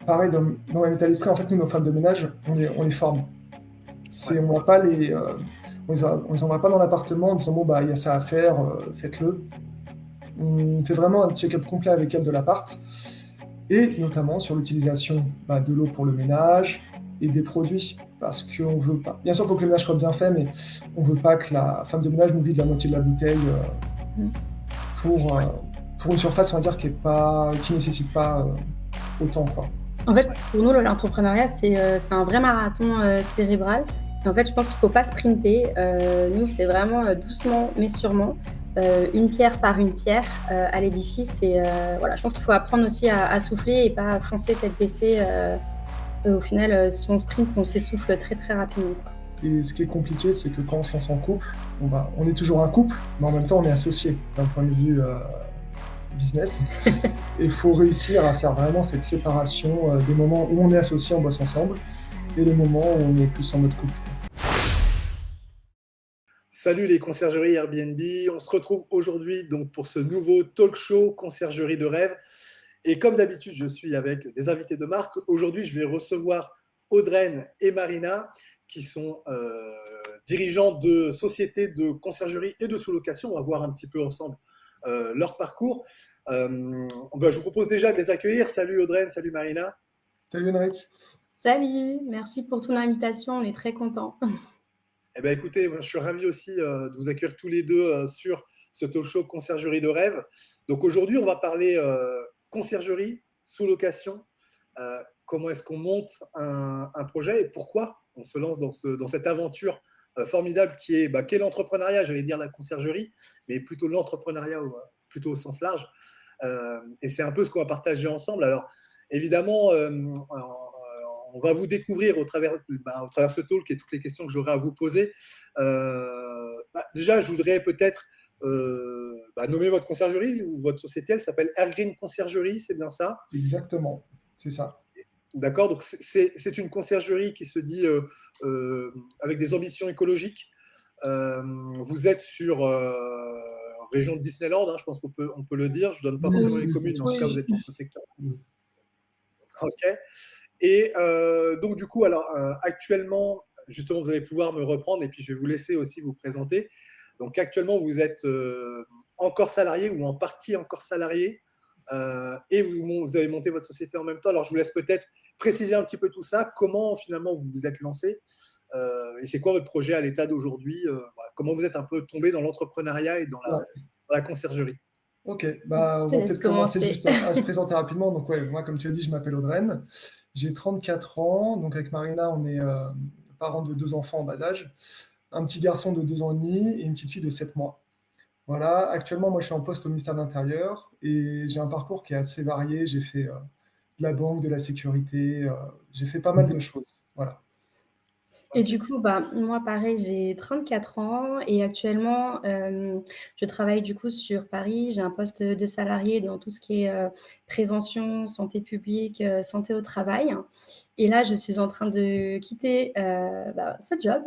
pareil, dans le même état d'esprit, en fait, nous, nos femmes de ménage, on les forme. Ouais. On n'a pas on les envoie pas dans l'appartement en disant bon bah il y a ça à faire, faites-le. On fait vraiment un check-up complet avec elles de l'appart et notamment sur l'utilisation de l'eau pour le ménage et des produits parce qu'on veut pas. Bien sûr, il faut que le ménage soit bien fait, mais on veut pas que la femme de ménage nous vide la moitié de la bouteille pour, euh, Ouais. pour une surface, on va dire, qui nécessite pas autant, quoi. En fait, pour nous, l'entrepreneuriat, c'est un vrai marathon cérébral. Et en fait, je pense qu'il ne faut pas sprinter. Nous, c'est vraiment doucement, mais sûrement, une pierre par une pierre à l'édifice. Et voilà, je pense qu'il faut apprendre aussi à souffler et pas foncer tête baissée. Au final, si on sprint, on s'essouffle très, très rapidement, quoi. Et ce qui est compliqué, c'est que quand on se lance en couple, on est toujours un couple, mais en même temps, on est associé d'un point de vue business. Et il faut réussir à faire vraiment cette séparation des moments où on est associé, on bosse ensemble, et les moments où on est plus en mode couple. Salut les conciergeries Airbnb, on se retrouve aujourd'hui donc pour ce nouveau talk show Conciergerie de rêve. Et comme d'habitude, je suis avec des invités de marque. Aujourd'hui, je vais recevoir Audreyne et Marina, qui sont dirigeants de sociétés de conciergerie et de sous-location. On va voir un petit peu ensemble leur parcours. Je vous propose déjà de les accueillir. Salut Audreyne, salut Marina. Salut Henrik. Salut, merci pour ton invitation, on est très contents. Eh bien, écoutez, je suis ravi aussi de vous accueillir tous les deux sur ce talk show Conciergerie de rêve. Donc aujourd'hui, on va parler conciergerie, sous-location, comment est-ce qu'on monte un projet et pourquoi on se lance dans cette aventure formidable qui est l'entrepreneuriat, j'allais dire la conciergerie, mais plutôt l'entrepreneuriat plutôt au sens large. Et c'est un peu ce qu'on va partager ensemble. Alors, évidemment, on va vous découvrir au travers ce talk et toutes les questions que j'aurai à vous poser. Déjà, je voudrais peut-être nommer votre conciergerie ou votre société. Elle s'appelle Airgreen Conciergerie, c'est bien ça? Exactement, c'est ça. D'accord, donc c'est une conciergerie qui se dit avec des ambitions écologiques. Vous êtes sur région de Disneyland, hein, je pense qu'on peut le dire. Je ne donne pas forcément les communes, mais en tout cas, vous êtes dans ce secteur. Ok. Et donc, du coup, alors actuellement, justement, vous allez pouvoir me reprendre et puis je vais vous laisser aussi vous présenter. Donc, actuellement, vous êtes encore salarié ou en partie encore salarié et vous avez monté votre société en même temps. Alors, je vous laisse peut-être préciser un petit peu tout ça. Comment, finalement, vous vous êtes lancé et c'est quoi votre projet à l'état d'aujourd'hui comment vous êtes un peu tombé dans l'entrepreneuriat et dans la conciergerie? Ok, on va peut-être commencer juste à se présenter rapidement. Donc, moi, comme tu l'as dit, je m'appelle Audreyne. J'ai 34 ans. Donc, avec Marina, on est parents de 2 enfants en bas âge. Un petit garçon de 2 ans et demi et une petite fille de 7 mois. Voilà, actuellement, moi, je suis en poste au ministère de l'Intérieur et j'ai un parcours qui est assez varié. J'ai fait de la banque, de la sécurité, j'ai fait pas mal de choses. Voilà. Et du coup, moi, pareil, j'ai 34 ans et actuellement, je travaille du coup sur Paris. J'ai un poste de salarié dans tout ce qui est prévention, santé publique, santé au travail. Et là, je suis en train de quitter ce job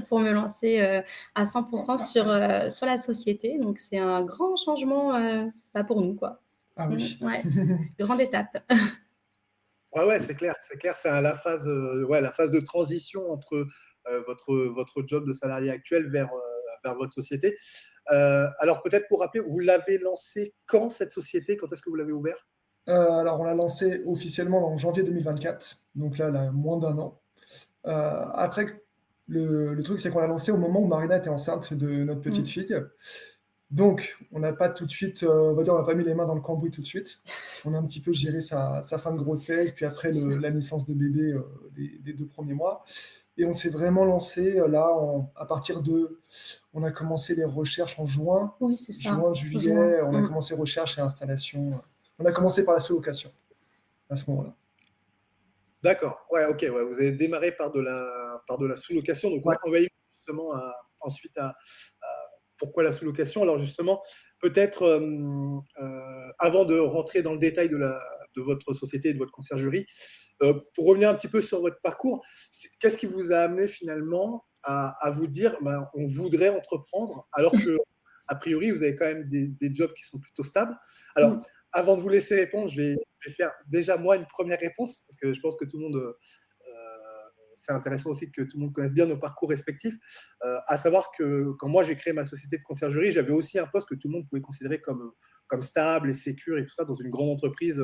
pour me lancer à 100% sur la société. Donc, c'est un grand changement pour nous, quoi. Ah oui. Ouais, grande étape. Ouais, c'est clair, c'est la phase de transition entre votre job de salarié actuel vers votre société. Alors peut-être pour rappeler, vous l'avez lancé quand cette société? Quand est-ce que vous l'avez ouvert? Alors on l'a lancé officiellement en janvier 2024, donc là, elle a moins d'un an. Après, le truc, c'est qu'on l'a lancé au moment où Marina était enceinte de notre petite fille. Donc, on n'a pas tout de suite, on va dire, on n'a pas mis les mains dans le cambouis tout de suite. On a un petit peu géré sa fin de grossesse, puis après la naissance de bébé des 2 premiers mois. Et on s'est vraiment lancé à partir on a commencé les recherches en juin. Oui, c'est ça. Juin, juillet, on a commencé recherche et installation. On a commencé par la sous-location à ce moment-là. D'accord, ouais, ok, ouais, vous avez démarré par de la sous-location. Donc, on va y venir justement ensuite à pourquoi la sous-location. Alors, justement, peut-être avant de rentrer dans le détail de votre société et de votre conciergerie, pour revenir un petit peu sur votre parcours, qu'est-ce qui vous a amené finalement à vous dire on voudrait entreprendre alors que, a priori, vous avez quand même des jobs qui sont plutôt stables. Alors, avant de vous laisser répondre, je vais je vais faire déjà moi une première réponse, parce que je pense que tout le monde, c'est intéressant aussi que tout le monde connaisse bien nos parcours respectifs, à savoir que quand moi j'ai créé ma société de conciergerie, j'avais aussi un poste que tout le monde pouvait considérer comme stable et sécure et tout ça dans une grande entreprise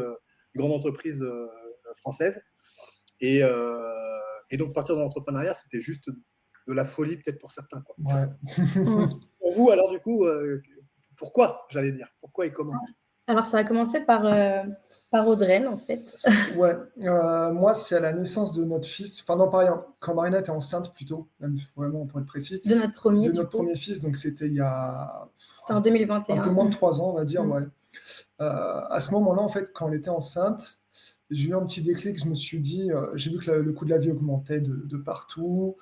française. Et, euh, et donc partir dans l'entrepreneuriat, c'était juste de la folie peut-être pour certains, quoi. Ouais. Pour vous, alors du coup, pourquoi, j'allais dire, pourquoi et comment? Alors, ça a commencé par Audreyne, en fait. Ouais, moi, c'est à la naissance de notre fils, enfin non, pas rien, quand Marina était enceinte plutôt, même vraiment pour être précis, De notre premier, de du notre coup. premier fils, donc c'était il y a C'était en un peu 2021. moins de 3 ans, on va dire, Mm. ouais. À ce moment-là, en fait, quand elle était enceinte, j'ai eu un petit déclic, je me suis dit, j'ai vu que le coût de la vie augmentait de partout,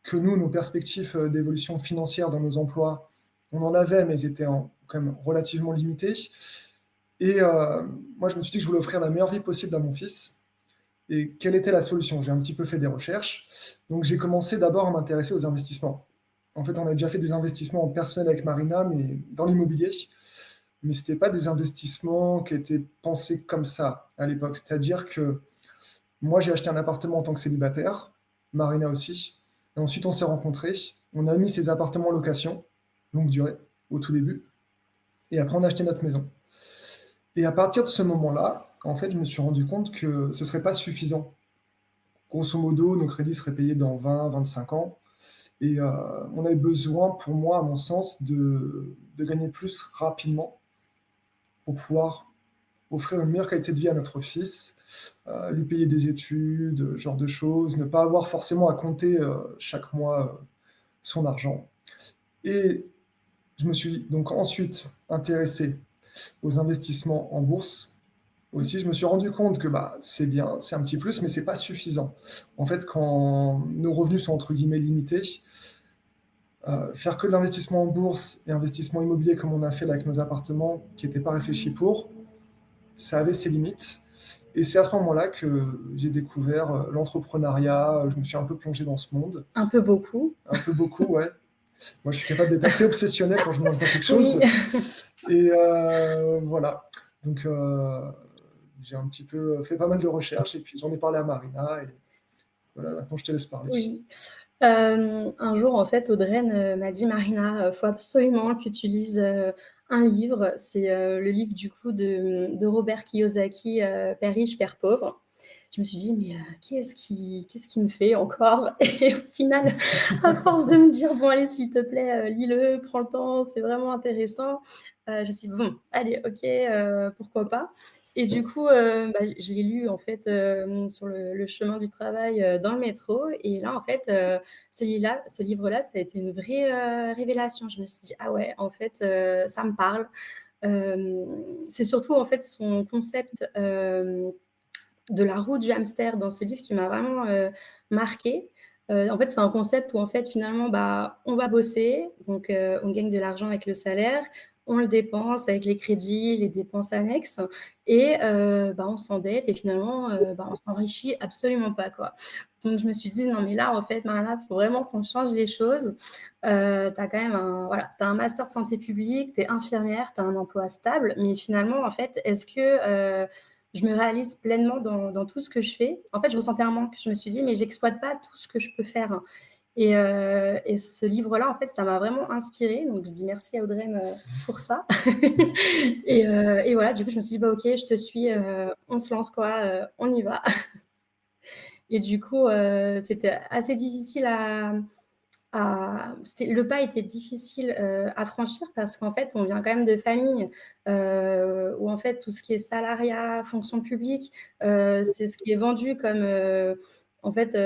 que nous, nos perspectives d'évolution financière dans nos emplois, on en avait, mais ils étaient quand même relativement limités. Et moi, je me suis dit que je voulais offrir la meilleure vie possible à mon fils. Et quelle était la solution? J'ai un petit peu fait des recherches. Donc, j'ai commencé d'abord à m'intéresser aux investissements. En fait, on a déjà fait des investissements en personnel avec Marina, mais dans l'immobilier. Mais ce n'était pas des investissements qui étaient pensés comme ça à l'époque. C'est-à-dire que moi, j'ai acheté un appartement en tant que célibataire, Marina aussi. Et ensuite, on s'est rencontrés. On a mis ces appartements en location, longue durée, au tout début. Et après, on a acheté notre maison. Et à partir de ce moment-là, en fait, je me suis rendu compte que ce ne serait pas suffisant. Grosso modo, nos crédits seraient payés dans 20, 25 ans. Et on avait besoin, pour moi, à mon sens, de gagner plus rapidement pour pouvoir offrir une meilleure qualité de vie à notre fils, lui payer des études, ce genre de choses, ne pas avoir forcément à compter chaque mois son argent. Et je me suis donc ensuite intéressé aux investissements en bourse. Aussi, je me suis rendu compte que c'est bien, c'est un petit plus, mais c'est pas suffisant. En fait, quand nos revenus sont entre guillemets limités, faire que de l'investissement en bourse et investissement immobilier comme on a fait là avec nos appartements, qui n'étaient pas réfléchis pour, ça avait ses limites. Et c'est à ce moment-là que j'ai découvert l'entrepreneuriat. Je me suis un peu plongé dans ce monde. Un peu beaucoup. Un peu beaucoup, ouais. Moi, je suis capable d'être assez obsessionnel quand je me lance dans quelque chose. Oui. Et voilà. Donc, j'ai un petit peu fait pas mal de recherches et puis j'en ai parlé à Marina. Et voilà, maintenant, je te laisse parler. Oui. Un jour, en fait, Audreyne m'a dit, Marina, faut absolument que tu lises un livre. C'est le livre du coup de Robert Kiyosaki, Père riche, Père pauvre. Je me suis dit, mais qu'est-ce qui me fait encore? Et au final, à force de me dire, bon, allez, s'il te plaît, lis-le, prends le temps, c'est vraiment intéressant. Je me suis dit, bon, allez, ok, pourquoi pas. Et du coup, je l'ai lu en fait sur le chemin du travail dans le métro. Et là, en fait, ce livre-là, ça a été une vraie révélation. Je me suis dit, ah ouais, en fait, ça me parle. C'est surtout en fait son concept de la roue du hamster dans ce livre qui m'a vraiment marquée. En fait, c'est un concept où en fait finalement, on va bosser, donc on gagne de l'argent avec le salaire, on le dépense avec les crédits, les dépenses annexes, et on s'endette et finalement, on s'enrichit absolument pas, quoi. Donc je me suis dit non mais là en fait, Marina, il faut vraiment qu'on change les choses. Tu as quand même t'as un master de santé publique, tu es infirmière, tu as un emploi stable, mais finalement en fait, est-ce que je me réalise pleinement dans tout ce que je fais? En fait, je ressentais un manque. Je me suis dit mais j'exploite pas tout ce que je peux faire. Et ce livre-là, en fait, ça m'a vraiment inspirée. Donc, je dis merci à Audreyne pour ça. Et voilà, du coup, je me suis dit, ok, je te suis, on se lance quoi, on y va. Et du coup, c'était assez difficile le pas était difficile à franchir parce qu'en fait, on vient quand même de familles où en fait, tout ce qui est salariat, fonction publique, c'est ce qui est vendu comme, en fait,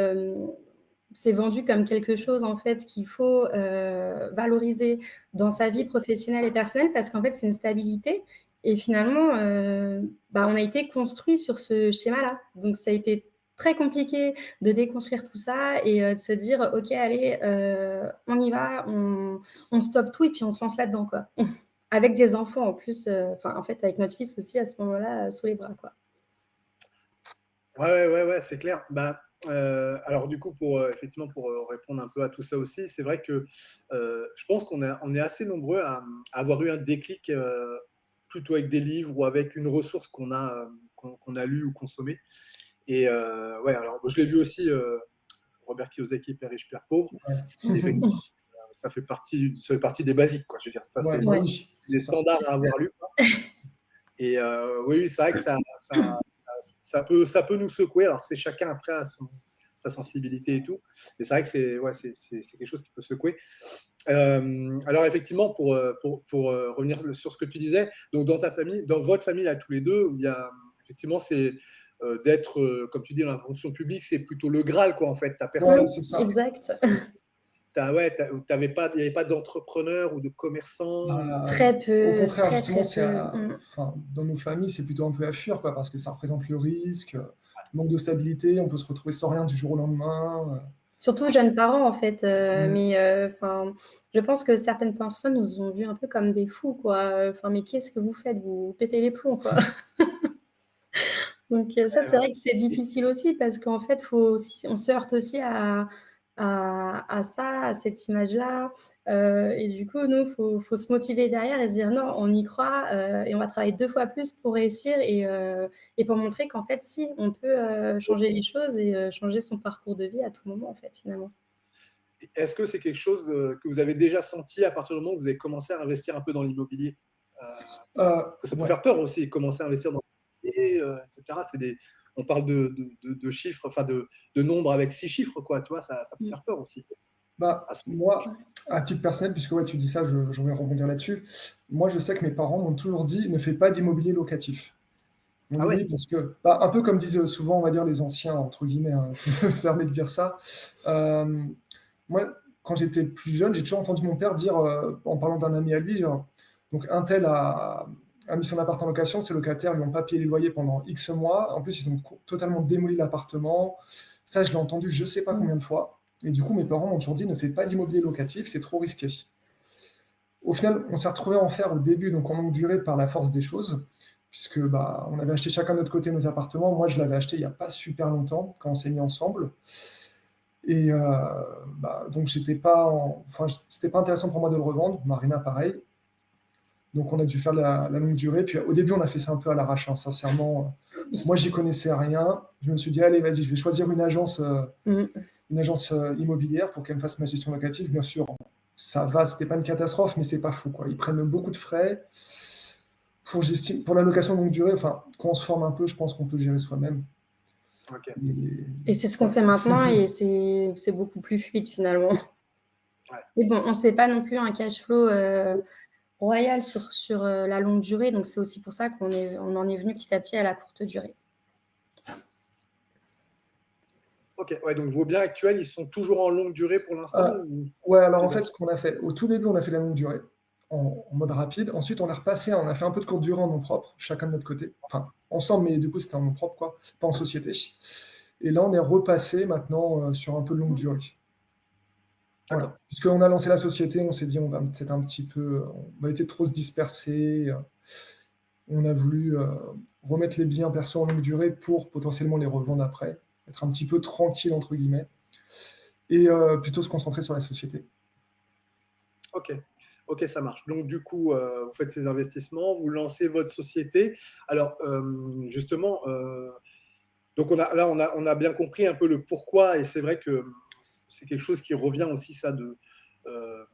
c'est vendu comme quelque chose en fait qu'il faut valoriser dans sa vie professionnelle et personnelle parce qu'en fait c'est une stabilité et finalement on a été construit sur ce schéma-là, donc ça a été très compliqué de déconstruire tout ça et de se dire ok allez on y va, on stoppe tout et puis on se lance là-dedans quoi. Avec des enfants en plus, en fait avec notre fils aussi à ce moment-là sous les bras quoi. Ouais, c'est clair. Alors du coup, effectivement, pour répondre un peu à tout ça aussi, c'est vrai que je pense on est assez nombreux à avoir eu un déclic plutôt avec des livres ou avec une ressource qu'on a lu ou consommé. Et ouais, alors je l'ai lu aussi, Robert Kiyosaki, Père riche, Père pauvre. Ouais. Effectivement, ça fait partie des basiques, quoi. Je veux dire, ça, Ouais, c'est bah Ouais. oui, c'est des ça. standards à avoir lu, quoi. Et oui, c'est vrai que ça peut nous secouer. Alors, c'est chacun après à sa sensibilité et tout. Mais c'est vrai que c'est quelque chose qui peut secouer. Alors, effectivement, pour revenir sur ce que tu disais, donc dans votre famille, à tous les deux, il y a effectivement, c'est d'être, comme tu dis, dans la fonction publique, c'est plutôt le Graal, quoi, en fait. T'as Oui, personne, C'est ça. exact. ouais, il n'y avait pas d'entrepreneur ou de commerçant. Très Au peu, contraire, très, justement, très peu. enfin, dans nos familles, c'est plutôt un peu à fuir, quoi, parce que ça représente le risque, manque de stabilité, on peut se retrouver sans rien du jour au lendemain. Surtout jeunes parents, en fait. Mm. Mais enfin, je pense que certaines personnes nous ont vus un peu comme des fous, quoi. Enfin, mais qu'est-ce que vous faites? Vous pétez les plombs, quoi. Donc ça, c'est vrai que c'est difficile aussi parce qu'en fait, on se heurte aussi à ça, à cette image-là. Et du coup, nous, faut se motiver derrière et se dire non, on y croit et on va travailler 2 fois plus pour réussir et pour montrer qu'en fait, si, on peut changer les choses et changer son parcours de vie à tout moment, en fait, finalement. Est-ce que c'est quelque chose que vous avez déjà senti à partir du moment où vous avez commencé à investir un peu dans l'immobilier? Parce que ça peut Ouais. faire peur aussi, commencer à investir dans l'immobilier, etc. On parle de chiffres, enfin de nombres avec 6 chiffres, quoi, tu vois, ça peut faire peur aussi. Bah, À ce- moi, à titre personnel, puisque ouais, tu dis ça, je vais rebondir là-dessus. Moi, je sais que mes parents m'ont toujours dit ne fais pas d'immobilier locatif. On Ah dit ouais, oui, parce que, bah, un peu comme disent souvent, on va dire, les anciens, entre guillemets, hein, je me permets de dire ça. Euh, Moi, quand j'étais plus jeune, j'ai toujours entendu mon père dire, en parlant d'un ami à lui, genre, donc un tel a mis son appart en location, ses locataires lui ont pas payé les loyers pendant X mois. En plus, ils ont totalement démoli l'appartement. Ça, je l'ai entendu je sais pas combien de fois. Et du coup, mes parents m'ont toujours dit ne fais pas d'immobilier locatif, c'est trop risqué. Au final, on s'est retrouvé à en faire au début, donc en longue durée, par la force des choses, puisque bah, on avait acheté chacun de notre côté nos appartements. Moi, je l'avais acheté il n'y a pas super longtemps, quand on s'est mis ensemble. Et bah, donc, enfin, c'était pas intéressant pour moi de le revendre. Marina, pareil. Donc, on a dû faire la longue durée. Puis au début, on a fait ça un peu à l'arrache, hein, sincèrement. Moi, j'y connaissais rien. Je me suis dit, allez, vas-y, je vais choisir Mm. une agence immobilière pour qu'elle me fasse ma gestion locative. Bien sûr, ça va, c'était pas une catastrophe, mais c'est pas fou, quoi. Ils prennent beaucoup de frais. Pour la location longue durée, enfin, quand on se forme un peu, je pense qu'on peut gérer soi-même. ok. Et c'est ce qu'on Ouais. fait maintenant et c'est beaucoup plus fluide finalement. Ouais. Mais bon, on ne se fait pas non plus un cash flow royal sur la longue durée, donc c'est aussi pour ça on en est venu petit à petit à la courte durée. Ok, ouais, donc vos biens actuels, ils sont toujours en longue durée pour l'instant Euh, ou... ouais, alors en fait, ce qu'on a fait, au tout début, on a fait la longue durée en mode rapide. Ensuite, on est repassé, on a fait un peu de courte durée en nom propre, chacun de notre côté. Enfin, ensemble, mais du coup, c'était en nom propre, quoi, pas en société. Et là, on est repassé maintenant sur un peu de longue durée. Voilà. D'accord. Puisqu'on a lancé la société, on s'est dit, on va peut-être un petit peu, on va éviter de trop se disperser. On a voulu remettre les biens perso en longue durée pour potentiellement les revendre après, être un petit peu tranquille, entre guillemets, et plutôt se concentrer sur la société. Ok. Ok, ça marche. Donc, du coup, vous faites ces investissements, vous lancez votre société. Alors, justement, donc on a bien compris un peu le pourquoi, et c'est vrai que c'est quelque chose qui revient aussi, ça, euh,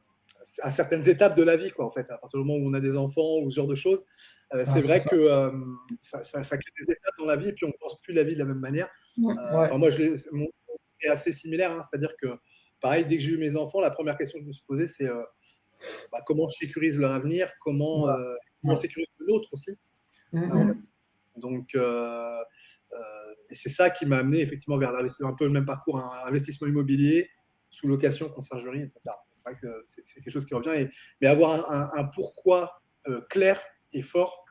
à certaines étapes de la vie, quoi, en fait. À partir du moment où on a des enfants ou ce genre de choses, Ah, c'est c'est vrai ça. que ça crée des étapes dans la vie, et puis on ne pense plus la vie de la même manière. Ouais. Enfin, moi, mon est assez similaire, hein, c'est-à-dire que, pareil, dès que j'ai eu mes enfants, la première question que je me suis posée, c'est comment je sécurise leur avenir, comment Voilà. on Ouais. sécurise l'autre aussi. Mm, Donc, et c'est ça qui m'a amené effectivement vers l'investissement, un peu le même parcours, un investissement immobilier, sous location, conciergerie, etc. C'est vrai que c'est quelque chose qui revient. Mais avoir un pourquoi clair et fort,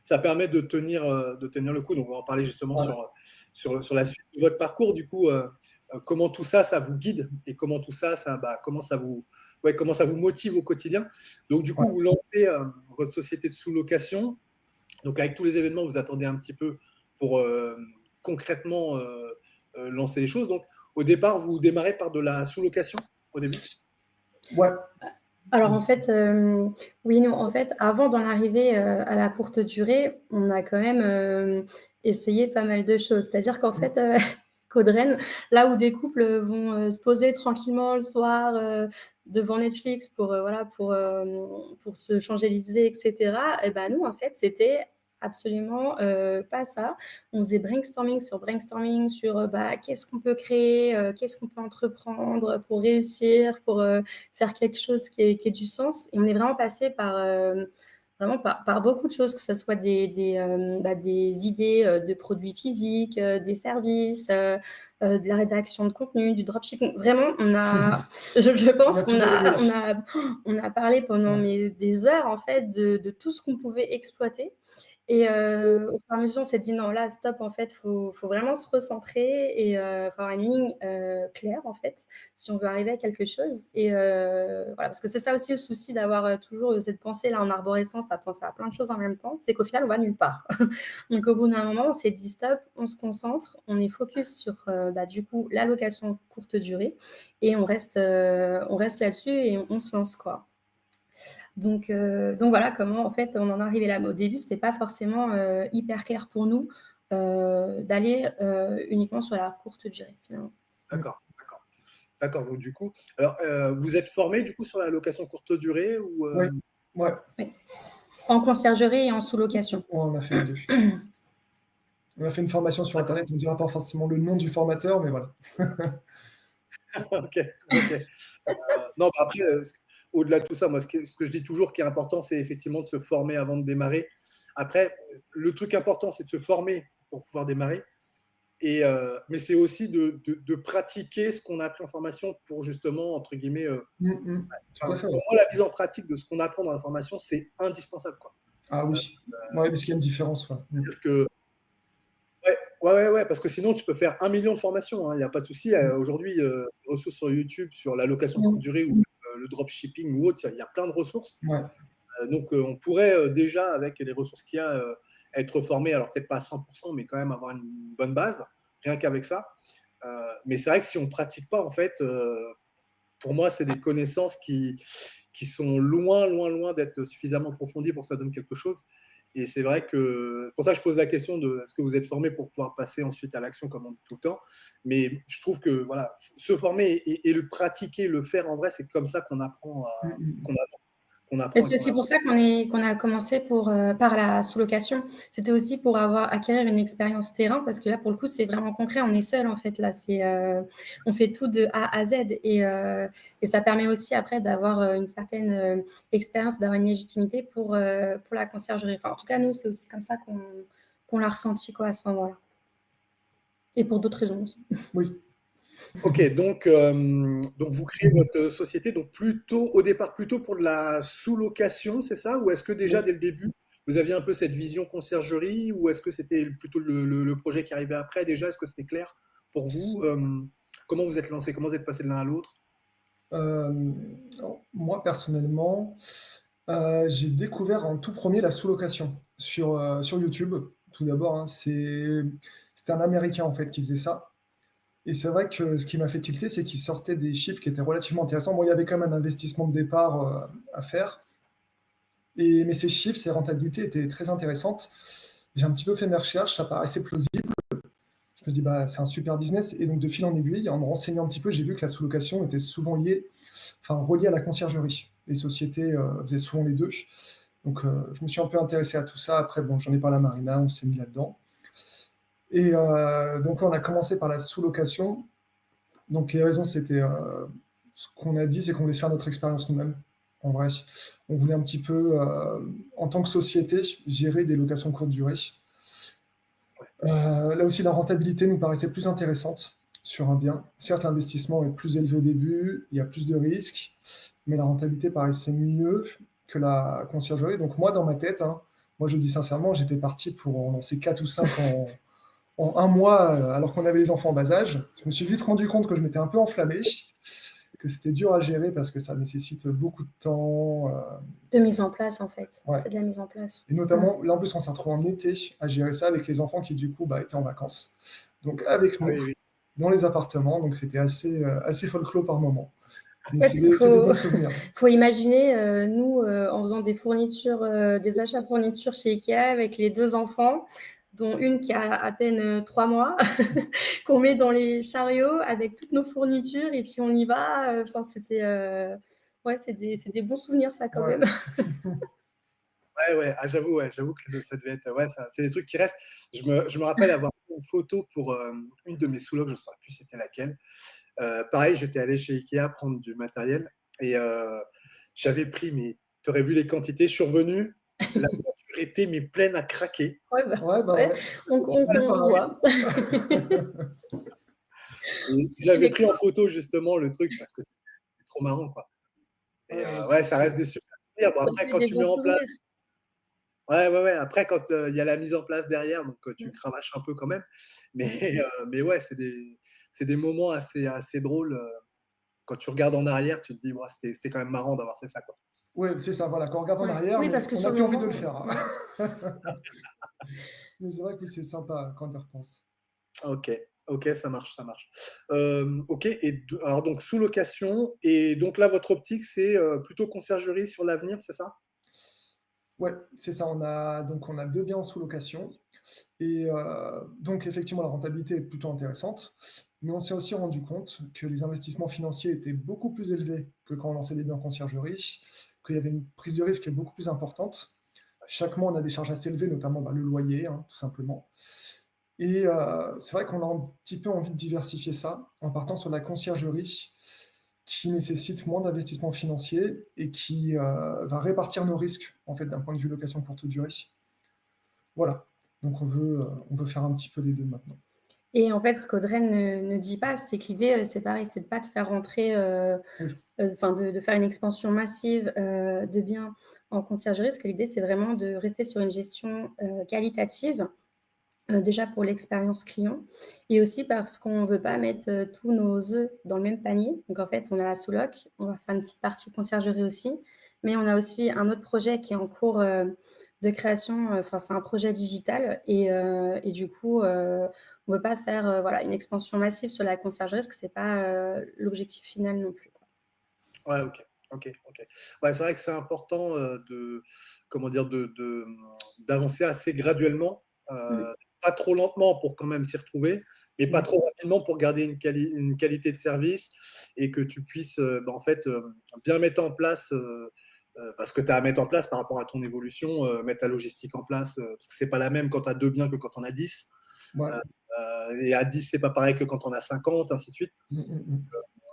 ça permet de tenir le coup. Donc, on va en parler justement voilà. sur la suite de votre parcours. Du coup, comment tout ça, ça vous guide et comment tout ça, comment ça vous motive au quotidien. Donc, du Ouais. coup, vous lancez votre société de sous-location. Donc, avec tous les événements, vous attendez un petit peu pour concrètement lancer les choses. Donc, au départ, vous démarrez par de la sous-location au début. Ouais. Alors en fait, oui, non, en fait, avant d'en arriver, à la courte durée, on a quand même, essayé pas mal de choses. C'est-à-dire qu'en fait, Caudrenne, là où des couples, vont, se poser tranquillement le soir, devant Netflix pour, voilà, pour se changer les idées et cetera et bah, nous, en fait, c'était absolument, pas ça. On faisait brainstorming sur, bah, qu'est-ce qu'on peut créer, qu'est-ce qu'on peut entreprendre pour réussir, pour, faire quelque chose qui ait du sens. Et on est vraiment passé par, vraiment par beaucoup de choses, que ce soit des idées de produits physiques, des services, de la rédaction de contenu, du dropshipping. Vraiment, je On pense a tout qu'on balayé. a parlé pendant Ouais. des heures en fait de tout ce qu'on pouvait exploiter. Et au fur et à mesure, on s'est dit: «Non, là, stop, en fait, faut vraiment se recentrer et faut avoir une ligne, claire, en fait, si on veut arriver à quelque chose» et voilà, parce que c'est ça aussi le souci d'avoir, toujours, cette pensée-là en arborescence, à penser à plein de choses en même temps, c'est qu'au final, on va nulle part. Donc au bout d'un moment, on s'est dit: «Stop, on se concentre, on est focus sur, bah, du coup, la location courte durée et on reste là-dessus et on se lance, quoi». Donc voilà comment en fait on en est arrivé là. Mais au début, c'était pas forcément, hyper clair pour nous, d'aller, uniquement sur la courte durée finalement. Mmh. D'accord, d'accord. D'accord, donc du coup, alors, vous êtes formé du coup sur la location courte durée ou, Oui, ouais, Oui. En conciergerie et en sous-location. on a fait les 2. On a fait une formation sur d'accord, internet, on ne dira pas forcément le nom du formateur, mais voilà. OK, OK. Non, bah, après, au-delà de tout ça, moi, ce que je dis toujours qui est important, c'est effectivement de se former avant de démarrer. Après, le truc important, c'est de se former pour pouvoir démarrer mais c'est aussi de pratiquer ce qu'on a appris en formation pour justement, entre guillemets, Mmh mh. Tout à enfin, fait, pour ouais. moi, la mise en pratique de ce qu'on apprend dans la formation, c'est indispensable, quoi. Ah Heu, oui. Ouais, parce qu'il y a une différence, ouais. Mmh. dire que ouais, ouais, ouais, ouais, parce que sinon tu peux faire 1 million de formations, hein, il y a pas de souci. Mmh. Aujourd'hui, des ressources sur YouTube sur la location courte Mmh. durée ou le dropshipping ou autre, il y a plein de ressources. Ouais. Donc, on pourrait, déjà avec les ressources qu'il y a, être formé, alors peut-être pas à 100 mais quand même avoir une bonne base, rien qu'avec ça. Mais c'est vrai que si on pratique pas, en fait, pour moi, c'est des connaissances qui sont loin, loin, loin d'être suffisamment approfondies pour que ça donne quelque chose. Et c'est vrai que pour ça, je pose la question de est-ce que vous êtes formé pour pouvoir passer ensuite à l'action, comme on dit tout le temps. Mais je trouve que voilà, se former et le pratiquer, le faire en vrai, c'est comme ça qu'on apprend Mmh mh. qu'on apprend, qu'on Et apprend et c'est qu'on aussi pour apprend. ça qu'on a commencé par la sous-location. C'était aussi pour acquérir une expérience terrain parce que là, pour le coup, c'est vraiment concret. On est seul en fait là. On fait tout de A à Z et ça permet aussi après d'avoir une certaine expérience, d'avoir une légitimité pour la conciergerie. Enfin, en tout cas, nous, c'est aussi comme ça qu'on l'a ressenti quoi à ce moment-là. Et pour d'autres raisons aussi. Oui. OK, donc vous créez votre société donc plutôt au départ plutôt pour de la sous-location, c'est ça? Ou est-ce que déjà Oui. dès le début, vous aviez un peu cette vision conciergerie? Ou est-ce que c'était plutôt le projet qui arrivait après déjà? Est-ce que c'était clair pour vous? Comment vous êtes lancés? Comment vous êtes passés de l'un à l'autre? Alors moi personnellement, j'ai découvert en tout premier la sous-location sur YouTube. Tout d'abord, hein, c'était un Américain en fait qui faisait ça et c'est vrai que ce qui m'a fait tilter, c'est qu'il sortait des chiffres qui étaient relativement intéressants. Bon, il y avait quand même un investissement de départ, à faire mais ces chiffres, ces rentabilités étaient très intéressantes. J'ai un petit peu fait mes recherches, ça paraissait plausible. Je me dis: «Bah, c'est un super business» et donc de fil en aiguille, en me renseignant un petit peu, j'ai vu que la sous-location était souvent reliée à la conciergerie. Les sociétés, faisaient souvent les 2. Donc je me suis un peu intéressé à tout ça. Après bon, j'en ai parlé à Marina, on s'est mis là-dedans et donc on a commencé par la sous-location. Donc les raisons, c'était, ce qu'on a dit, c'est qu'on voulait se faire notre expérience nous-mêmes, en vrai. On voulait un petit peu, en tant que société, gérer des locations courte durée. Là aussi, la rentabilité nous paraissait plus intéressante sur un bien. Certes, l'investissement est plus élevé au début, il y a plus de risques, mais la rentabilité paraissait mieux que la conciergerie. Donc moi, dans ma tête, hein, moi je dis sincèrement, j'étais parti pour en lancer 4 ou 5 en 1 mois, alors qu'on avait les enfants en bas âge. Je me suis vite rendu compte que je m'étais un peu enflammé, que c'était dur à gérer parce que ça nécessite beaucoup de temps, De mise en place en fait. ouais. C'est de la mise en place. Et notamment, là en plus, on s'est retrouvés en été à gérer ça avec les enfants qui du coup bah, étaient en vacances. Donc avec Ah nous, oui, oui. dans les appartements, donc c'était assez folklore par moment. Mais En fait, il c'est des bons faut souvenirs. faut imaginer, nous, en faisant des fournitures, des achats de fournitures chez IKEA avec les 2 enfants, dont une qui a à peine, 3 mois, qu'on met dans les chariots avec toutes nos fournitures et puis on y va, enfin c'était, ouais, c'est des bons souvenirs ça quand Ouais. même. Ouais, ouais, ah, j'avoue que ça devait être ouais, ça c'est des trucs qui restent. Je me rappelle avoir pris une photo pour, une de mes sous-locs, je ne saurais plus c'était laquelle. Pareil, j'étais allé chez IKEA prendre du matériel et j'avais pris mais tu aurais vu les quantités, je suis revenu, la voiture était mais pleine à craquer. Ouais, bah, Ouais, bah, ouais, ouais. on Ouais, pareil. voit. Et Ce qui j'avais fait pris en photo justement le truc parce que c'était trop marrant, quoi. Et Ouais, ouais, c'est ça sûr. reste des super souvenirs. Bon ça après fait quand des tu mets bons en place souvenirs. ouais, ouais, ouais, après quand, il y a la mise en place derrière, donc tu Mmh. cravaches un peu quand même. Mais Mmh. mais ouais, c'est des moments assez drôles, quand tu regardes en arrière, tu te dis: «Ouais, c'était quand même marrant d'avoir fait ça, quoi». Ouais, c'est ça, voilà, quand on regarde en Ouais. arrière, Oui, mais parce que on sur n'a le plus envie de le moment, faire, hein. ouais. Mais c'est vrai que oui, c'est sympa quand on y repense. OK, OK, ça marche, ça marche. OK et alors donc sous-location et donc là, votre optique, c'est, plutôt conciergerie sur l'avenir, c'est ça? Ouais, c'est ça, on a 2 biens en sous-location et donc effectivement, la rentabilité est plutôt intéressante, mais on s'est aussi rendu compte que les investissements financiers étaient beaucoup plus élevés que quand on lançait des biens en conciergerie, qu'il y avait une prise de risque beaucoup plus importante. Chaque mois, on a des charges assez élevées, notamment, bah, le loyer, hein, tout simplement. Et c'est vrai qu'on a un petit peu envie de diversifier ça en partant sur la conciergerie qui nécessite moins d'investissement financier et qui, va répartir nos risques, en fait, d'un point de vue location courte durée. Voilà, donc on veut faire un petit peu des 2 maintenant. Et en fait, ce qu'Audrey ne dit pas, c'est que l'idée, c'est pareil, c'est de pas de faire rentrer, Oui, enfin de faire une expansion massive, de biens en conciergerie, parce que l'idée, c'est vraiment de rester sur une gestion, qualitative, déjà pour l'expérience client et aussi parce qu'on ne veut pas mettre, tous nos œufs dans le même panier. Donc en fait, on a la sous-loc, on va faire une petite partie conciergerie aussi, mais on a aussi un autre projet qui est en cours, de création, enfin c'est un projet digital et du coup, on ne veut pas faire, voilà, une expansion massive sur la conciergerie parce que c'est pas, l'objectif final non plus, quoi. Ouais, OK, OK, OK. Ouais, c'est vrai que c'est important, de comment dire? D'avancer assez graduellement, Mmh. pas trop lentement pour quand même s'y retrouver, mais pas mmh, trop rapidement pour garder une qualité de service et que tu puisses, bah, en fait, bien mettre en place, ce que tu as à mettre en place par rapport à ton évolution, mettre ta logistique en place, parce que c'est pas la même quand tu as 2 biens que quand on a 10. ouais. Heu et à 10 c'est pas pareil que quand on a 50, ainsi de suite. Mmh, mmh mh.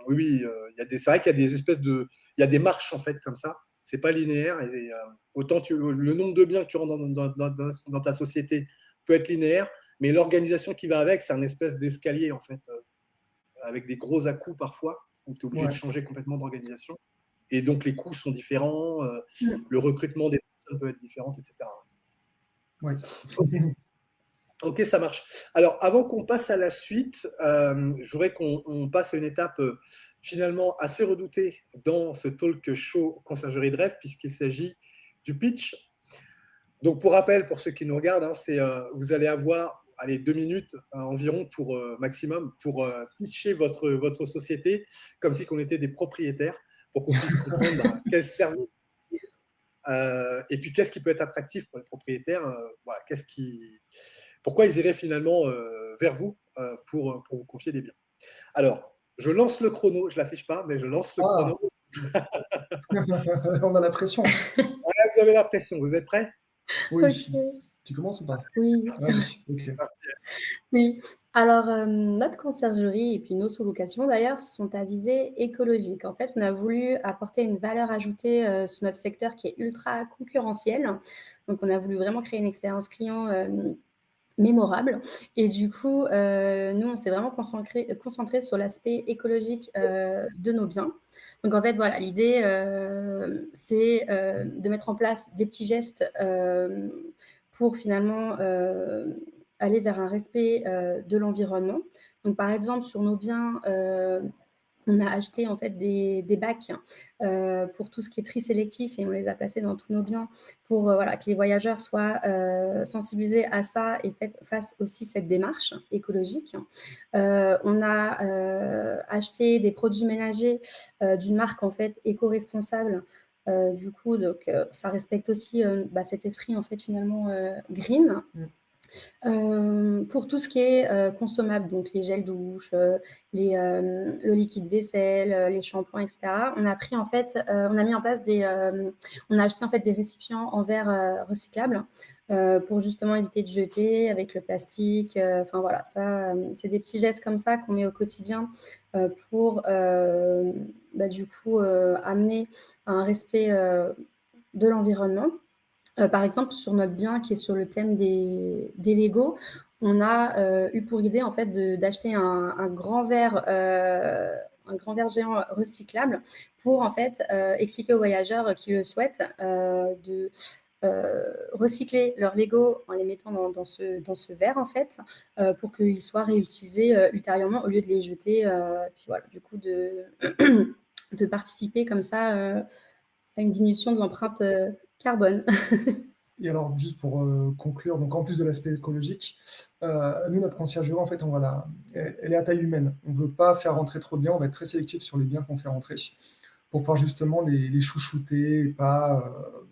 Oui, oui, il y a des c'est vrai qu'il y a des espèces de il y a des marches en fait comme ça. C'est pas linéaire et autant le nombre de biens que tu rentres dans ta société peut être linéaire, mais l'organisation qui va avec, c'est un espèce d'escalier en fait, avec des gros à-coups parfois, où tu es obligé de Ouais, changer complètement d'organisation et donc les coûts sont différents, Mmh. le recrutement des personnes peut être différent et cetera. ouais. OK. OK, ça marche. Alors, avant qu'on passe à la suite, je voudrais qu'on passe à une étape, finalement assez redoutée dans ce talk show Conciergerie de rêve, puisqu'il s'agit du pitch. Donc, pour rappel, pour ceux qui nous regardent, hein, vous allez avoir, allez, 2 minutes, environ pour, maximum, pour, pitcher votre société comme si qu'on était des propriétaires, pour qu'on puisse comprendre, bah, quel service, et puis qu'est-ce qui peut être attractif pour les propriétaires, voilà, pourquoi ils iraient finalement vers vous pour vous confier des biens. Alors, je lance le chrono, je ne l'affiche pas, mais je lance le Ah! chrono. On a la pression. Ouais, vous avez la pression, vous êtes prêts? Oui. OK. Tu commences ou pas? Oui. Allez, OK. Oui. Alors, notre conciergerie et puis nos sous-locations d'ailleurs sont à visée écologique. En fait, on a voulu apporter une valeur ajoutée, sur notre secteur qui est ultra concurrentiel. Donc on a voulu vraiment créer une expérience client, mémorable et du coup, nous on s'est vraiment concentrés sur l'aspect écologique, de nos biens. Donc en fait, voilà, l'idée, c'est, de mettre en place des petits gestes, pour finalement, aller vers un respect, de l'environnement. Donc par exemple, sur nos biens, on a acheté en fait des bacs pour tout ce qui est tri sélectif et on les a placés dans tous nos biens pour voilà, que les voyageurs soient sensibilisés à ça et fassent aussi cette démarche écologique. On a acheté des produits ménagers d'une marque en fait éco-responsable. Du coup, donc, ça respecte aussi cet esprit en fait finalement green. Pour tout ce qui est consommable, donc les gels douche, le liquide vaisselle, les shampoings, etc. On a pris en fait, on a mis en place on a acheté en fait des récipients en verre recyclables pour justement éviter de jeter avec le plastique. Enfin voilà, ça, c'est des petits gestes comme ça qu'on met au quotidien pour du coup amener un respect de l'environnement. Par exemple, sur notre bien qui est sur le thème des Lego, on a eu pour idée en fait d'acheter un grand verre géant recyclable pour en fait expliquer aux voyageurs qui le souhaitent de recycler leurs Lego en les mettant dans ce verre en fait pour qu'ils soient réutilisés ultérieurement au lieu de les jeter. Puis voilà, du coup de participer comme ça à une diminution de l'empreinte carbone. Et alors, juste pour conclure, donc en plus de l'aspect écologique, nous, notre conciergerie, en fait, elle est à taille humaine. On ne veut pas faire rentrer trop de biens, on va être très sélectif sur les biens qu'on fait rentrer pour pouvoir justement les chouchouter et pas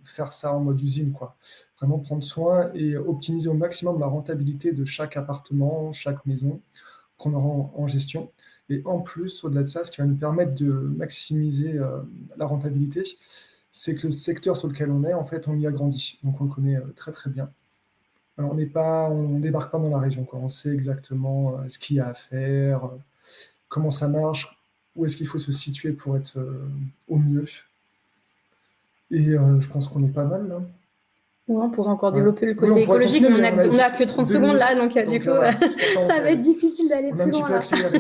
faire ça en mode usine, quoi. Vraiment prendre soin et optimiser au maximum la rentabilité de chaque appartement, chaque maison qu'on aura en gestion. Et en plus, au-delà de ça, ce qui va nous permettre de maximiser la rentabilité, c'est que le secteur sur lequel on est, en fait, on y a grandi. Donc on le connaît très très bien. Alors, on débarque pas dans la région, quoi. On sait exactement ce qu'il y a à faire, comment ça marche, où est-ce qu'il faut se situer pour être au mieux. Et je pense qu'on est pas mal là. Ouais, on pourrait encore Ouais. développer le Oui, on côté pourrait écologique, continuer, mais mais on a que 30 2 secondes là, minutes. donc du coup, Voilà, c'est pour ça ça va être difficile d'aller on a un plus petit loin peu là. accéléré.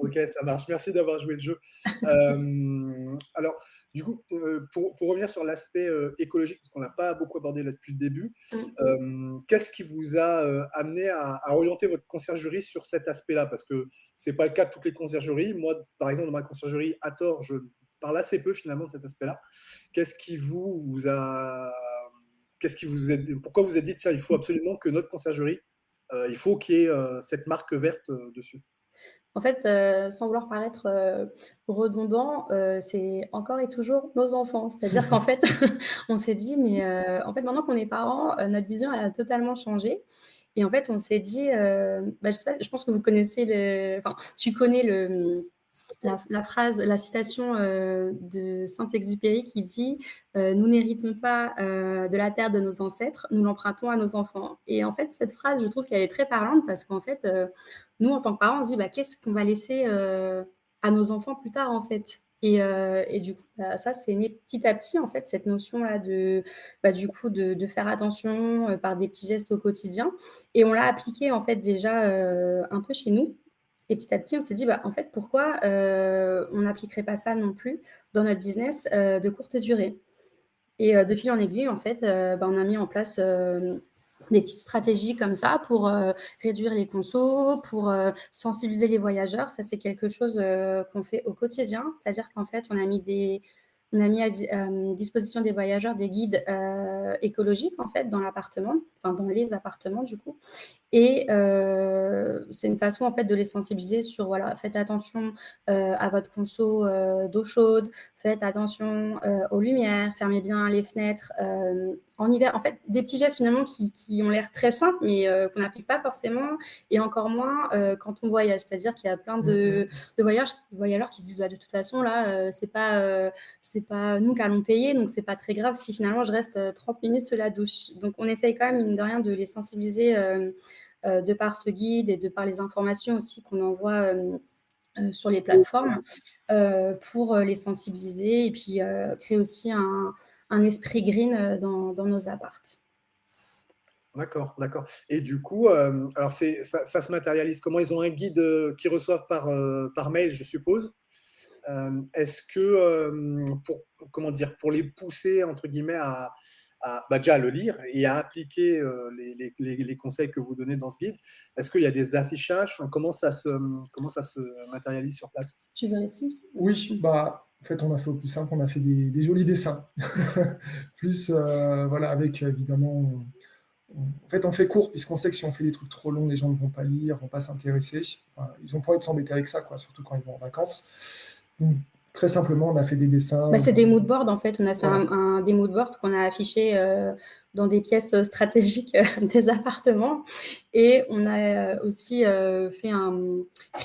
Ok, ça marche. Merci d'avoir joué le jeu. Alors, du coup, pour revenir sur l'aspect écologique, parce qu'on n'a pas beaucoup abordé là depuis le début, qu'est-ce qui vous a amené à orienter votre conciergerie sur cet aspect-là? Parce que c'est pas le cas de toutes les conciergeries. Moi, par exemple, dans ma conciergerie, à tort, je parle assez peu finalement de cet aspect-là. Qu'est-ce qui vous a, pourquoi vous êtes dit, tiens, il faut absolument que notre conciergerie, il faut qu'il y ait cette marque verte dessus? En fait, sans vouloir paraître redondant, c'est encore et toujours nos enfants. C'est-à-dire qu'en fait, on s'est dit, mais en fait, maintenant qu'on est parents, notre vision, elle a totalement changé. Et en fait, on s'est dit, je sais pas, je pense que vous connaissez enfin, tu connais la phrase, la citation de Saint-Exupéry qui dit nous n'héritons pas de la terre de nos ancêtres, nous l'empruntons à nos enfants. Et en fait, cette phrase, je trouve qu'elle est très parlante parce qu'en fait, nous, en tant que parents, on se dit qu'est-ce qu'on va laisser à nos enfants plus tard, en fait. Et du coup, ça, c'est né petit à petit, en fait, cette notion-là du coup, de faire attention par des petits gestes au quotidien. Et on l'a appliqué, en fait, déjà un peu chez nous. Et petit à petit, on s'est dit, en fait, pourquoi on n'appliquerait pas ça non plus dans notre business de courte durée. Et de fil en aiguille, en fait, on a mis en place des petites stratégies comme ça pour réduire les consos, pour sensibiliser les voyageurs. Ça, c'est quelque chose qu'on fait au quotidien. C'est-à-dire qu'en fait, on a mis à disposition des voyageurs des guides écologiques, en fait, dans l'appartement, enfin, dans les appartements, du coup. Et c'est une façon en fait de les sensibiliser sur voilà, faites attention à votre conso d'eau chaude, faites attention aux lumières, fermez bien les fenêtres en hiver. En fait, des petits gestes finalement qui ont l'air très simples, mais qu'on n'applique pas forcément, et encore moins quand on voyage. C'est-à-dire qu'il y a plein de voyageurs qui se disent de toute façon là, c'est pas nous qui allons payer, donc c'est pas très grave si finalement je reste 30 minutes sous la douche. Donc on essaye quand même mine de rien de les sensibiliser. De par ce guide et de par les informations aussi qu'on envoie sur les plateformes pour les sensibiliser et puis créer aussi un esprit green dans nos apparts. D'accord, d'accord. Et du coup, alors ça se matérialise comment? Ils ont un guide qu'ils reçoivent par mail, je suppose. Est-ce que, comment dire, pour les pousser, entre guillemets, déjà à le lire et à appliquer les conseils que vous donnez dans ce guide. Est-ce qu'il y a des affichages? Enfin, comment ça se matérialise sur place? Tu vérifies? Oui, bah, en fait, on a fait au plus simple, on a fait des jolis dessins. Plus, voilà, avec évidemment, en fait, on fait court, puisqu'on sait que si on fait des trucs trop longs, les gens ne vont pas lire, vont pas s'intéresser. Enfin, ils ont pas envie de s'embêter avec ça, quoi, surtout quand ils vont en vacances. Donc, très simplement, on a fait des dessins. Bah, c'est des mood boards, en fait. On a fait Voilà. des mood boards qu'on a affichés dans des pièces stratégiques des appartements. Et on a aussi créé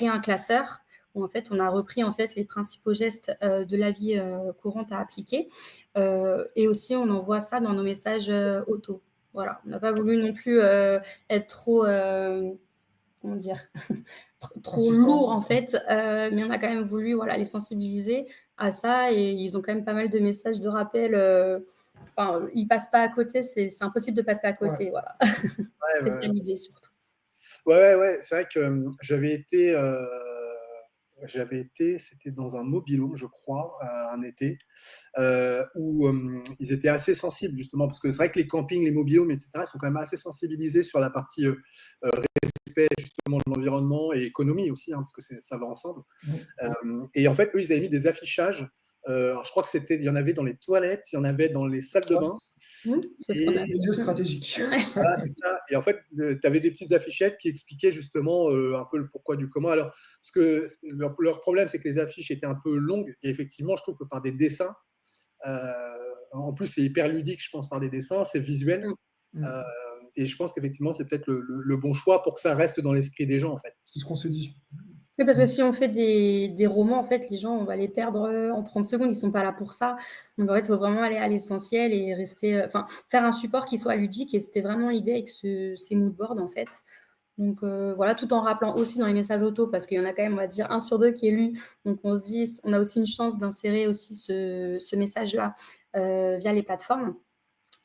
un classeur où, en fait, on a repris en fait, les principaux gestes de la vie courante à appliquer. Et aussi, on envoie ça dans nos messages auto. Voilà. On n'a pas voulu non plus être trop, comment dire, trop lourd en fait, mais on a quand même voulu voilà, les sensibiliser à ça et ils ont quand même pas mal de messages de rappel. Enfin, ils passent pas à côté, c'est impossible de passer à côté, Ouais. voilà. Ouais, C'est ouais, ça l'idée surtout. ouais, c'est vrai que j'avais été, c'était dans un mobil-home, je crois, un été, où ils étaient assez sensibles justement, parce que c'est vrai que les campings, les mobil-homes, etc., ils sont quand même assez sensibilisés sur la partie respect justement de l'environnement et économie aussi, hein, parce que ça va ensemble. Et en fait, eux, ils avaient mis des affichages. Alors, je crois que il y en avait dans les toilettes, il y en avait dans les salles de Ouais, bain. C'est ce qu'on a Et fait. des lieux stratégiques. Ouais. voilà, c'est ça. Et en fait, tu avais des petites affichettes qui expliquaient justement un peu le pourquoi du comment. Alors, leur problème, c'est que les affiches étaient un peu longues. Et effectivement, je trouve que par des dessins, euh, en plus, c'est hyper ludique, je pense, par des dessins, c'est visuel. Euh, Mm. et je pense qu'effectivement, c'est peut-être le bon choix pour que ça reste dans l'esprit des gens, en fait. C'est ce qu'on s'est dit. Oui, parce que Mm. si on fait des romans, en fait, les gens, on va les perdre en 30 secondes, ils sont pas là pour ça. Donc, en fait, il faut vraiment aller à l'essentiel et rester, enfin, faire un support qui soit ludique. Et c'était vraiment l'idée avec ces mood boards, en fait. Donc, voilà, tout en rappelant aussi dans les messages auto, parce qu'il y en a quand même, on va dire, 1 sur 2 qui est lu. Donc, on se dit, on a aussi une chance d'insérer aussi ce message-là via les plateformes.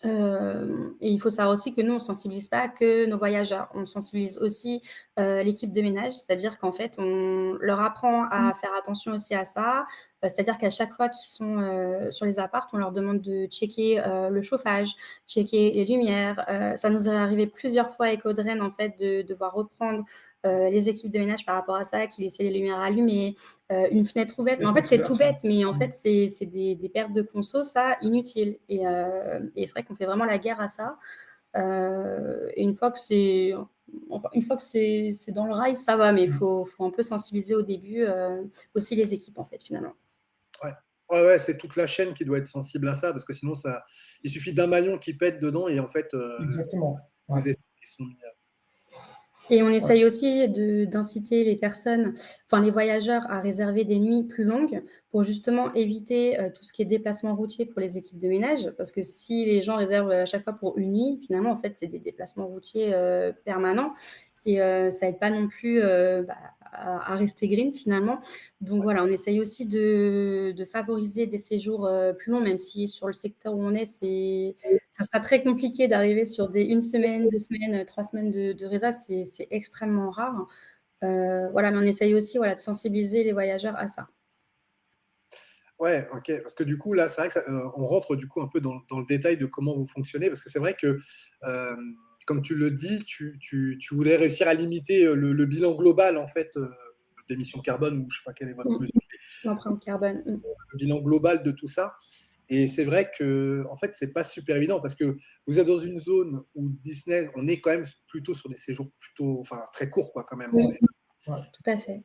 Et il faut savoir aussi que nous, on sensibilise pas que nos voyageurs, on sensibilise aussi l'équipe de ménage, c'est-à-dire qu'en fait, on leur apprend à faire attention aussi à ça. C'est-à-dire qu'à chaque fois qu'ils sont sur les apparts, on leur demande de checker le chauffage, checker les lumières. Ça nous est arrivé plusieurs fois avec Audrey, en fait, de devoir reprendre les équipes de ménage par rapport à ça, qui laissaient les lumières allumées, une fenêtre ouverte. Les Mais en fait, fenêtres c'est tout ouvertes, bête, ouais. mais en fait, c'est des pertes de conso, ça, inutiles. Et c'est vrai qu'on fait vraiment la guerre à ça. Et une fois que c'est dans le rail, ça va, mais il faut un peu sensibiliser au début aussi les équipes, en fait, finalement. Ouais. Ouais, c'est toute la chaîne qui doit être sensible à ça, parce que sinon, il suffit d'un maillon qui pète dedans et en fait, Exactement. Ouais. tous les effets qui sont mis. Et on Ouais. essaye aussi d'inciter les personnes, enfin les voyageurs, à réserver des nuits plus longues pour justement éviter tout ce qui est déplacement routier pour les équipes de ménage. Parce que si les gens réservent à chaque fois pour une nuit, finalement, en fait, c'est des déplacements routiers permanents. Et ça aide pas non plus à rester green finalement. Donc voilà, on essaye aussi de favoriser des séjours plus longs, même si sur le secteur où on est, ça sera très compliqué d'arriver sur des 1 semaine, 2 semaines, 3 semaines de résa, c'est extrêmement rare. Voilà, mais on essaye aussi voilà, de sensibiliser les voyageurs à ça. Ouais, ok. Parce que du coup, là, c'est vrai qu'on rentre du coup un peu dans le détail de comment vous fonctionnez. Parce que c'est vrai que, euh, comme tu le dis, tu voulais réussir à limiter le bilan global, en fait, d'émissions carbone, ou je sais pas quelle est votre mesure, L'empreinte carbone. le bilan global de tout ça. Et c'est vrai que, en fait, c'est pas super évident parce que vous êtes dans une zone où Disney, on est quand même plutôt sur des séjours plutôt, enfin, très courts, quoi, quand même. Oui, Ouais. tout à fait.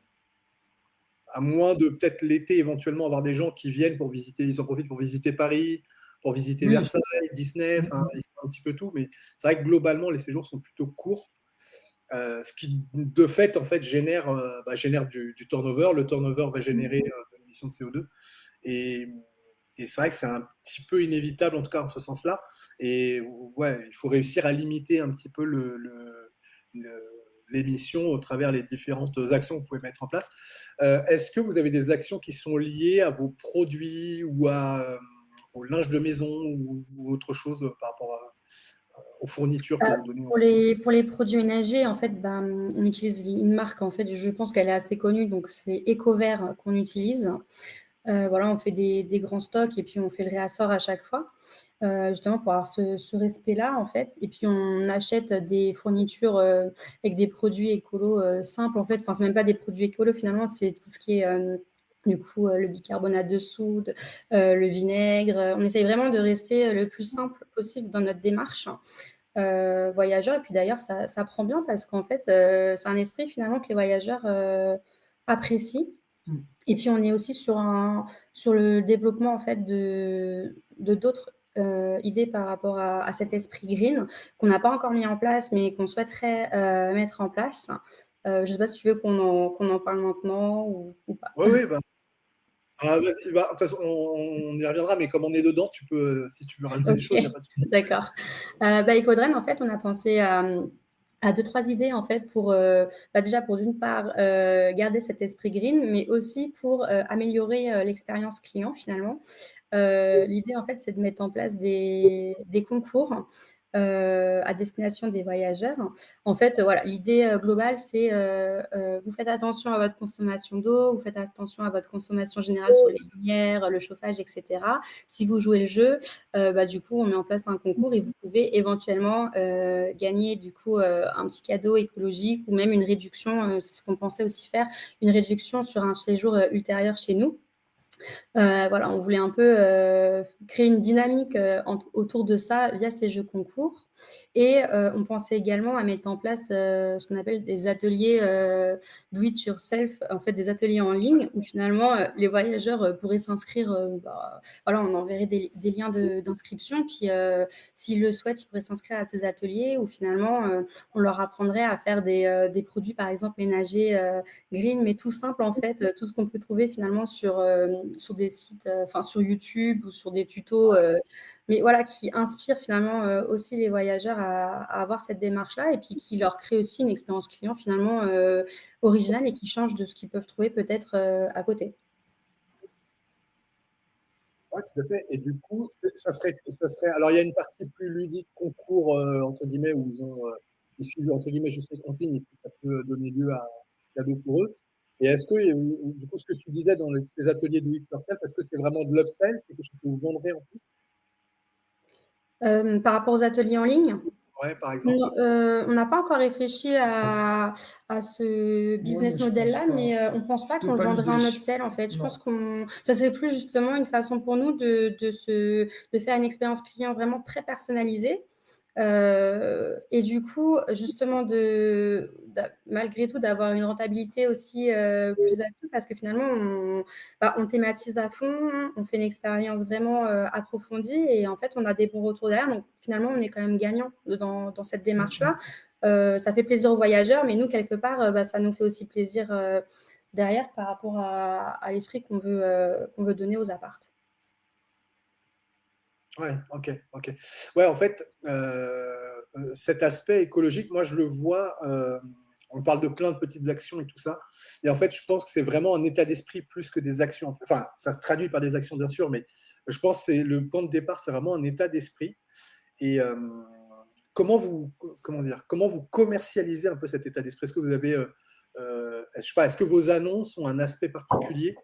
À moins de peut-être l'été éventuellement avoir des gens qui viennent pour visiter, ils en profitent pour visiter Paris, pour visiter Oui. Versailles, Disney, enfin ils font un petit peu tout, mais c'est vrai que globalement les séjours sont plutôt courts, ce qui de fait en fait génère du turnover. Le turnover va générer de l'émission de CO2 et, et c'est vrai que c'est un petit peu inévitable en tout cas en ce sens-là. Et ouais, il faut réussir à limiter un petit peu l'émission au travers les différentes actions que vous pouvez mettre en place. Est-ce que vous avez des actions qui sont liées à vos produits ou au linge de maison ou autre chose par rapport aux fournitures que vous donnez Pour les produits ménagers, en fait, on utilise une marque, en fait, je pense qu'elle est assez connue, donc c'est Ecovert qu'on utilise. Voilà, on fait des grands stocks et puis on fait le réassort à chaque fois. justement pour avoir ce respect-là, en fait. Et puis, on achète des fournitures avec des produits écolos simples, en fait. Enfin, c'est même pas des produits écolos, finalement, c'est tout ce qui est, du coup, le bicarbonate de soude, le vinaigre. On essaye vraiment de rester le plus simple possible dans notre démarche voyageur. Et puis d'ailleurs, ça prend bien parce qu'en fait, c'est un esprit finalement que les voyageurs apprécient. Mm. Et puis on est aussi sur le développement en fait de d'autres idées par rapport à cet esprit green qu'on n'a pas encore mis en place, mais qu'on souhaiterait mettre en place. Je ne sais pas si tu veux qu'on en parle maintenant ou pas. Oui, oui, bah, vas-y, bah, de toute façon, on y reviendra, mais comme on est dedans, tu peux, si tu veux rajouter des Ok, choses, il n'y a pas de souci. d'accord. Ecodren, en fait, on a pensé à 2-3 idées en fait pour déjà pour d'une part garder cet esprit green, mais aussi pour améliorer l'expérience client finalement. L'idée en fait, c'est de mettre en place des concours à destination des voyageurs. En fait, voilà, l'idée globale, c'est vous faites attention à votre consommation d'eau, vous faites attention à votre consommation générale sur les lumières, le chauffage, etc. Si vous jouez le jeu, du coup, on met en place un concours et vous pouvez éventuellement gagner du coup un petit cadeau écologique ou même une réduction, c'est ce qu'on pensait aussi faire, une réduction sur un séjour ultérieur chez nous. Voilà, on voulait un peu créer une dynamique autour de ça via ces jeux concours. Et on pensait également à mettre en place ce qu'on appelle des ateliers do it yourself, en fait des ateliers en ligne où finalement les voyageurs pourraient s'inscrire. Voilà, on enverrait des liens d'inscription, puis s'ils le souhaitent, ils pourraient s'inscrire à ces ateliers où finalement on leur apprendrait à faire des produits par exemple ménagers green, mais tout simple en fait, tout ce qu'on peut trouver finalement sur des sites, enfin sur YouTube ou sur des tutos, mais voilà, qui inspirent finalement aussi les voyageurs à avoir cette démarche-là et puis qui leur crée aussi une expérience client finalement originale et qui change de ce qu'ils peuvent trouver peut-être à côté. Ouais, tout à fait. Et du coup, alors il y a une partie plus ludique, concours, entre guillemets, où ils suivent, entre guillemets, juste les consignes, et puis ça peut donner lieu à un cadeau pour eux. Et est-ce que, du coup, ce que tu disais dans ces ateliers do it yourself, est-ce que c'est vraiment de l'upsell? C'est quelque chose que vous vendrez en plus? Par rapport aux ateliers en ligne, Ouais, par exemple. non, on n'a pas encore réfléchi à ce Ouais, mais business je pense model-là, pas. mais on ne pense pas C'était qu'on le pas vendrait en l'idée. upsell, en fait. Je pense Non. ça serait plus justement une façon pour nous de faire une expérience client vraiment très personnalisée. Et du coup, justement, malgré tout, d'avoir une rentabilité aussi plus accrue parce que finalement, on thématise à fond, on fait une expérience vraiment approfondie et en fait, on a des bons retours derrière. Donc, finalement, on est quand même gagnant dans cette démarche-là. Ça fait plaisir aux voyageurs, mais nous, quelque part, ça nous fait aussi plaisir derrière par rapport à l'esprit qu'on veut donner aux apparts. Ouais, ok, ok. Ouais, en fait, cet aspect écologique, moi, je le vois. On parle de plein de petites actions et tout ça. Et en fait, je pense que c'est vraiment un état d'esprit plus que des actions. Enfin, ça se traduit par des actions, bien sûr, mais je pense que c'est le point de départ, c'est vraiment un état d'esprit. Et comment vous, comment dire, comment vous commercialisez un peu cet état d'esprit? Est-ce que vous avez, je sais pas, est-ce que vos annonces ont un aspect particulier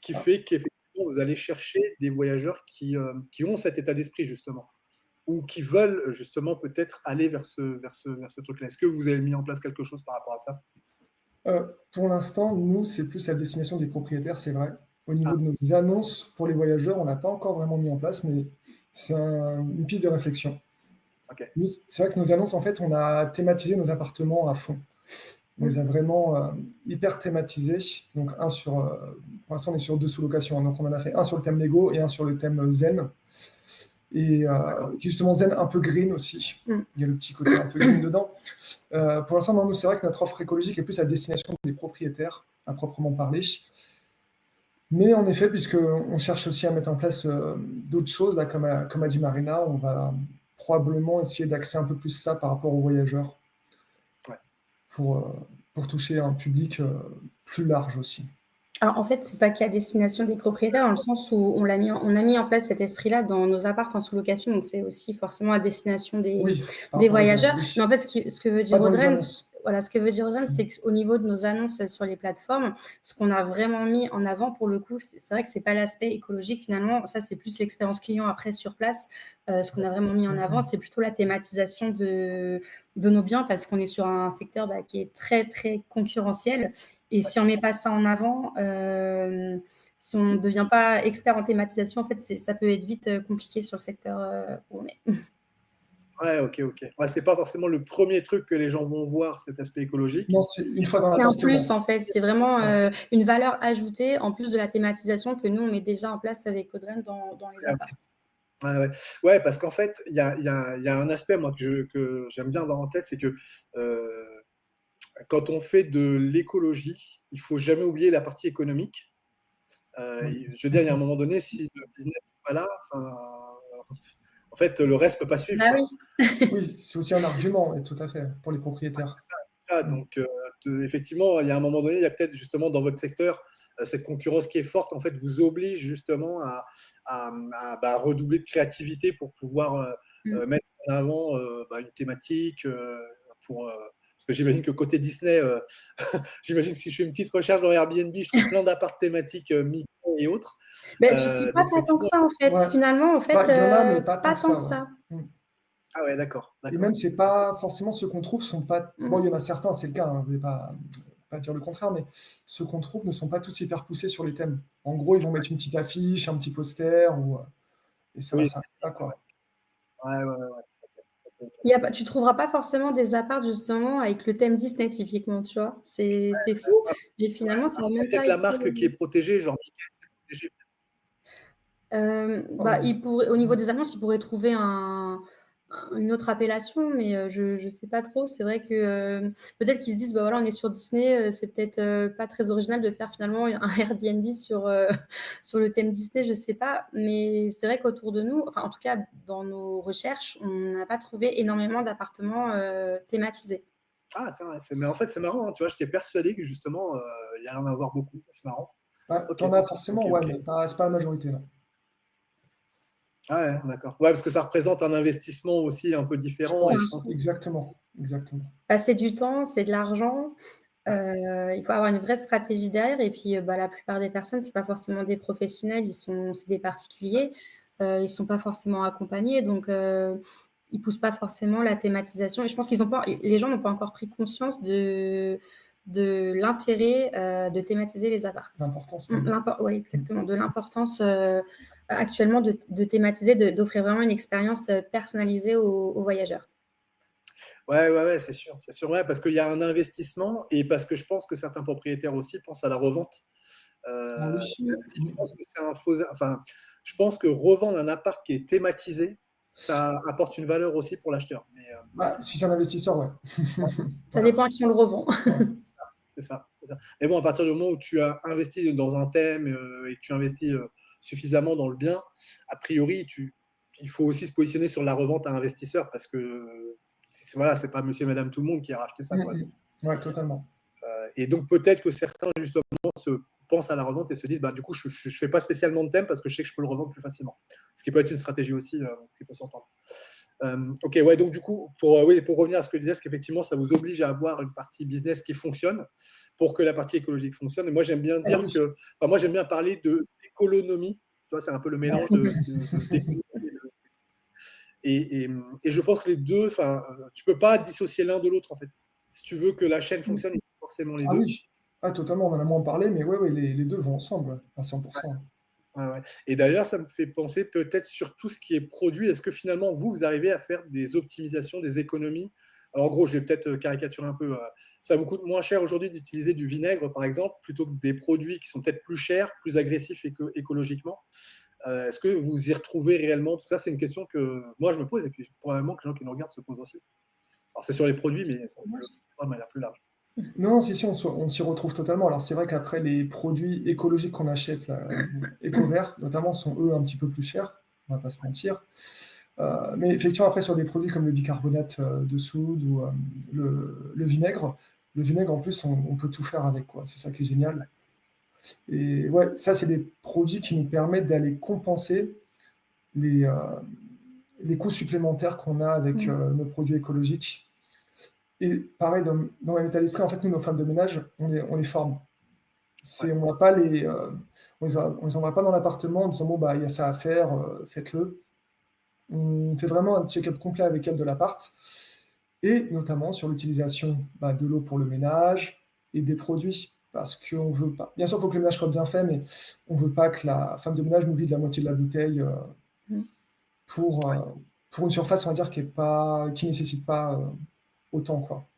qui fait qu'effectivement, vous allez chercher des voyageurs qui ont cet état d'esprit, justement, ou qui veulent justement peut-être aller vers ce truc-là. Est-ce que vous avez mis en place quelque chose par rapport à ça? Pour l'instant, nous, c'est plus à destination des propriétaires, c'est vrai. Au Ah, niveau de nos annonces pour les voyageurs, on n'a pas encore vraiment mis en place, mais c'est une piste de réflexion. ok. Nous, c'est vrai que nos annonces, en fait, on a thématisé nos appartements à fond. On les a vraiment hyper thématisés. Donc, pour l'instant, on est sur 2 sous-locations. Donc, on en a fait un sur le thème Lego et un sur le thème Zen. Et D'accord. justement, Zen un peu green aussi. Mm. Il y a le petit côté un peu green dedans. Pour l'instant, non, nous, c'est vrai que notre offre écologique est plus à destination des propriétaires, à proprement parler. Mais en effet, puisqu'on cherche aussi à mettre en place d'autres choses, là, comme a dit Marina, on va probablement essayer d'axer un peu plus ça par rapport aux voyageurs Ouais. pour toucher un public plus large aussi. Alors, en fait, c'est pas qu'à destination des propriétaires, dans le sens où on a mis en place cet esprit-là dans nos apparts en sous-location, donc c'est aussi forcément à destination Oui, par des rapport aux annonces, voyageurs. oui. Mais en fait, ce que veut Pas dire dans les Audrey, annonces. voilà, ce que veut dire Audrey, c'est qu'au niveau de nos annonces sur les plateformes, ce qu'on a vraiment mis en avant pour le coup, c'est vrai que c'est pas l'aspect écologique finalement, ça c'est plus l'expérience client après sur place. Ce qu'on a vraiment mis en avant, c'est plutôt la thématisation de nos biens parce qu'on est sur un secteur qui est très très concurrentiel et si on met pas ça en avant, si on ne devient pas expert en thématisation, en fait, ça peut être vite compliqué sur le secteur où on est. Ouais, ok. Ouais, c'est pas forcément le premier truc que les gens vont voir, cet aspect écologique. Non, c'est une fois dans C'est un l'appartement. plus, en fait. C'est vraiment Ouais. une valeur ajoutée en plus de la thématisation que nous, on met déjà en place avec Audrey dans les Ouais, apparts. Ouais, parce qu'en fait, il y a un aspect moi que j'aime bien avoir en tête, c'est que quand on fait de l'écologie, il faut jamais oublier la partie économique. Je veux dire, il y a un moment donné, si le business n'est pas là, en fait, le reste peut pas suivre, Bah quoi. oui. Oui, c'est aussi un argument, ouais, tout à fait, pour les propriétaires. Ça, donc, effectivement, il y a un moment donné, il y a peut-être justement dans votre secteur cette concurrence qui est forte, en fait, vous oblige justement à redoubler de créativité pour pouvoir mettre en avant une thématique. Parce que j'imagine que côté Disney, j'imagine que si je fais une petite recherche dans Airbnb, je trouve plein d'appart thématiques Mickey et autres. Tu sais pas, Donc, pas tant que effectivement, ça, en fait. Ouais. Finalement, en fait, Il y en a, mais pas tant pas que tant ça. que Ouais. ça. ah ouais, d'accord. Et même, c'est pas forcément ceux qu'on trouve sont pas. Bon, Mm. il y en a certains, c'est le cas, je vais pas dire le contraire, mais ceux qu'on trouve ne sont pas tous hyper poussés sur les thèmes. En gros, ils vont mettre une petite affiche, un petit poster, et ça va Oui, s'arrêter là, quoi. ouais. Tu trouveras pas forcément des apparts justement avec le thème Disney typiquement, tu vois. C'est fou, mais finalement, ça n'a même pas Peut-être la été. marque qui est protégée, genre Mickey, c'est protégé. Au niveau des annonces, ils pourraient trouver une autre appellation, mais je sais pas trop. C'est vrai que peut-être qu'ils se disent, bah voilà, on est sur Disney, c'est peut-être pas très original de faire finalement un Airbnb sur le thème Disney, je sais pas. Mais c'est vrai qu'autour de nous, enfin en tout cas dans nos recherches, on n'a pas trouvé énormément d'appartements thématisés. Ah, tiens, ouais, mais en fait, c'est marrant, hein, tu vois, j'étais persuadé que justement, il y allait en avoir beaucoup. C'est marrant. Ouais, Ok, t'en as forcément, ouais, ok. mais c'est pas la majorité, là. Ah ouais, d'accord. Ouais, parce que ça représente un investissement aussi un peu différent. C'est Et un je pense coût. Exactement, exactement. C'est du temps, c'est de l'argent. Il faut avoir une vraie stratégie derrière et puis, la plupart des personnes, c'est pas forcément des professionnels, c'est des particuliers. Ils sont pas forcément accompagnés donc ils poussent pas forcément la thématisation et je pense qu'ils ont pas les gens n'ont pas encore pris conscience de l'intérêt, de thématiser les apparts. L'importance, Ouais, exactement, de l'importance, actuellement de thématiser, d'offrir vraiment une expérience, personnalisée aux voyageurs. ouais, c'est sûr, ouais, parce qu'il y a un investissement et parce que je pense que certains propriétaires aussi pensent à la revente. Ah oui. Même si je pense que c'est un faux, enfin, je pense que revendre un appart qui est thématisé, ça apporte une valeur aussi pour l'acheteur. Mais Si c'est un investisseur, ouais. Ça dépend à qui on le revend. Ouais. c'est ça, c'est ça. Mais bon, à partir du moment où tu as investi dans un thème et que tu investis suffisamment dans le bien, a priori, il faut aussi se positionner sur la revente à investisseur parce que voilà, c'est pas monsieur et madame tout le monde qui a racheté ça, quoi. Ouais, totalement. Et donc peut-être que certains justement pensent à la revente et se disent, bah, du coup, je fais pas spécialement de thème parce que je sais que je peux le revendre plus facilement. Ce qui peut être une stratégie aussi, ce qui peut s'entendre. Ok, ouais, donc du coup, oui, pour revenir à ce que je disais, c'est qu'effectivement, ça vous oblige à avoir une partie business qui fonctionne pour que la partie écologique fonctionne. Et moi, j'aime bien dire oui. que, enfin, moi, j'aime bien parler d'économie. Tu vois, c'est un peu le mélange d'économie et je pense que les deux, enfin, tu peux pas dissocier l'un de l'autre en fait. Si tu veux que la chaîne fonctionne, il faut forcément les Ah deux. oui. Ah, totalement, on en a moins parlé, mais ouais, les deux vont ensemble, ouais, à 100%. Ouais. Et d'ailleurs, ça me fait penser peut-être sur tout ce qui est produit. Est-ce que finalement, vous arrivez à faire des optimisations, des économies? Alors, en gros, je vais peut-être caricaturer un peu. Ça vous coûte moins cher aujourd'hui d'utiliser du vinaigre, par exemple, plutôt que des produits qui sont peut-être plus chers, plus agressifs écologiquement. Est-ce que vous y retrouvez réellement? Parce que ça, c'est une question que moi, je me pose et puis probablement que les gens qui nous regardent se posent aussi. Alors, c'est sur les produits, mais de manière plus large. Non, si, on s'y retrouve totalement. Alors, c'est vrai qu'après, les produits écologiques qu'on achète, là, éco-verts, notamment, sont eux un petit peu plus chers, on va pas se mentir. Mais effectivement, après, sur des produits comme le bicarbonate de soude ou le vinaigre en plus, on peut tout faire avec, quoi. C'est ça qui est génial. Et ouais, ça, c'est des produits qui nous permettent d'aller compenser les coûts supplémentaires qu'on a avec nos produits écologiques. Et pareil, dans le même état d'esprit, en fait, nous, nos femmes de ménage, on les forme. Ouais. On va pas on les envoie pas dans l'appartement en disant: «Bon, bah, il y a ça à faire, faites-le». On fait vraiment un check-up complet avec elles de l'appart et notamment sur l'utilisation, bah, de l'eau pour le ménage et des produits. Parce qu'on veut pas bien sûr, il faut que le ménage soit bien fait, mais on veut pas que la femme de ménage nous vide la moitié de la bouteille, Mmh. pour, heu, pour une surface, on va dire, qui nécessite pas, autant, quoi.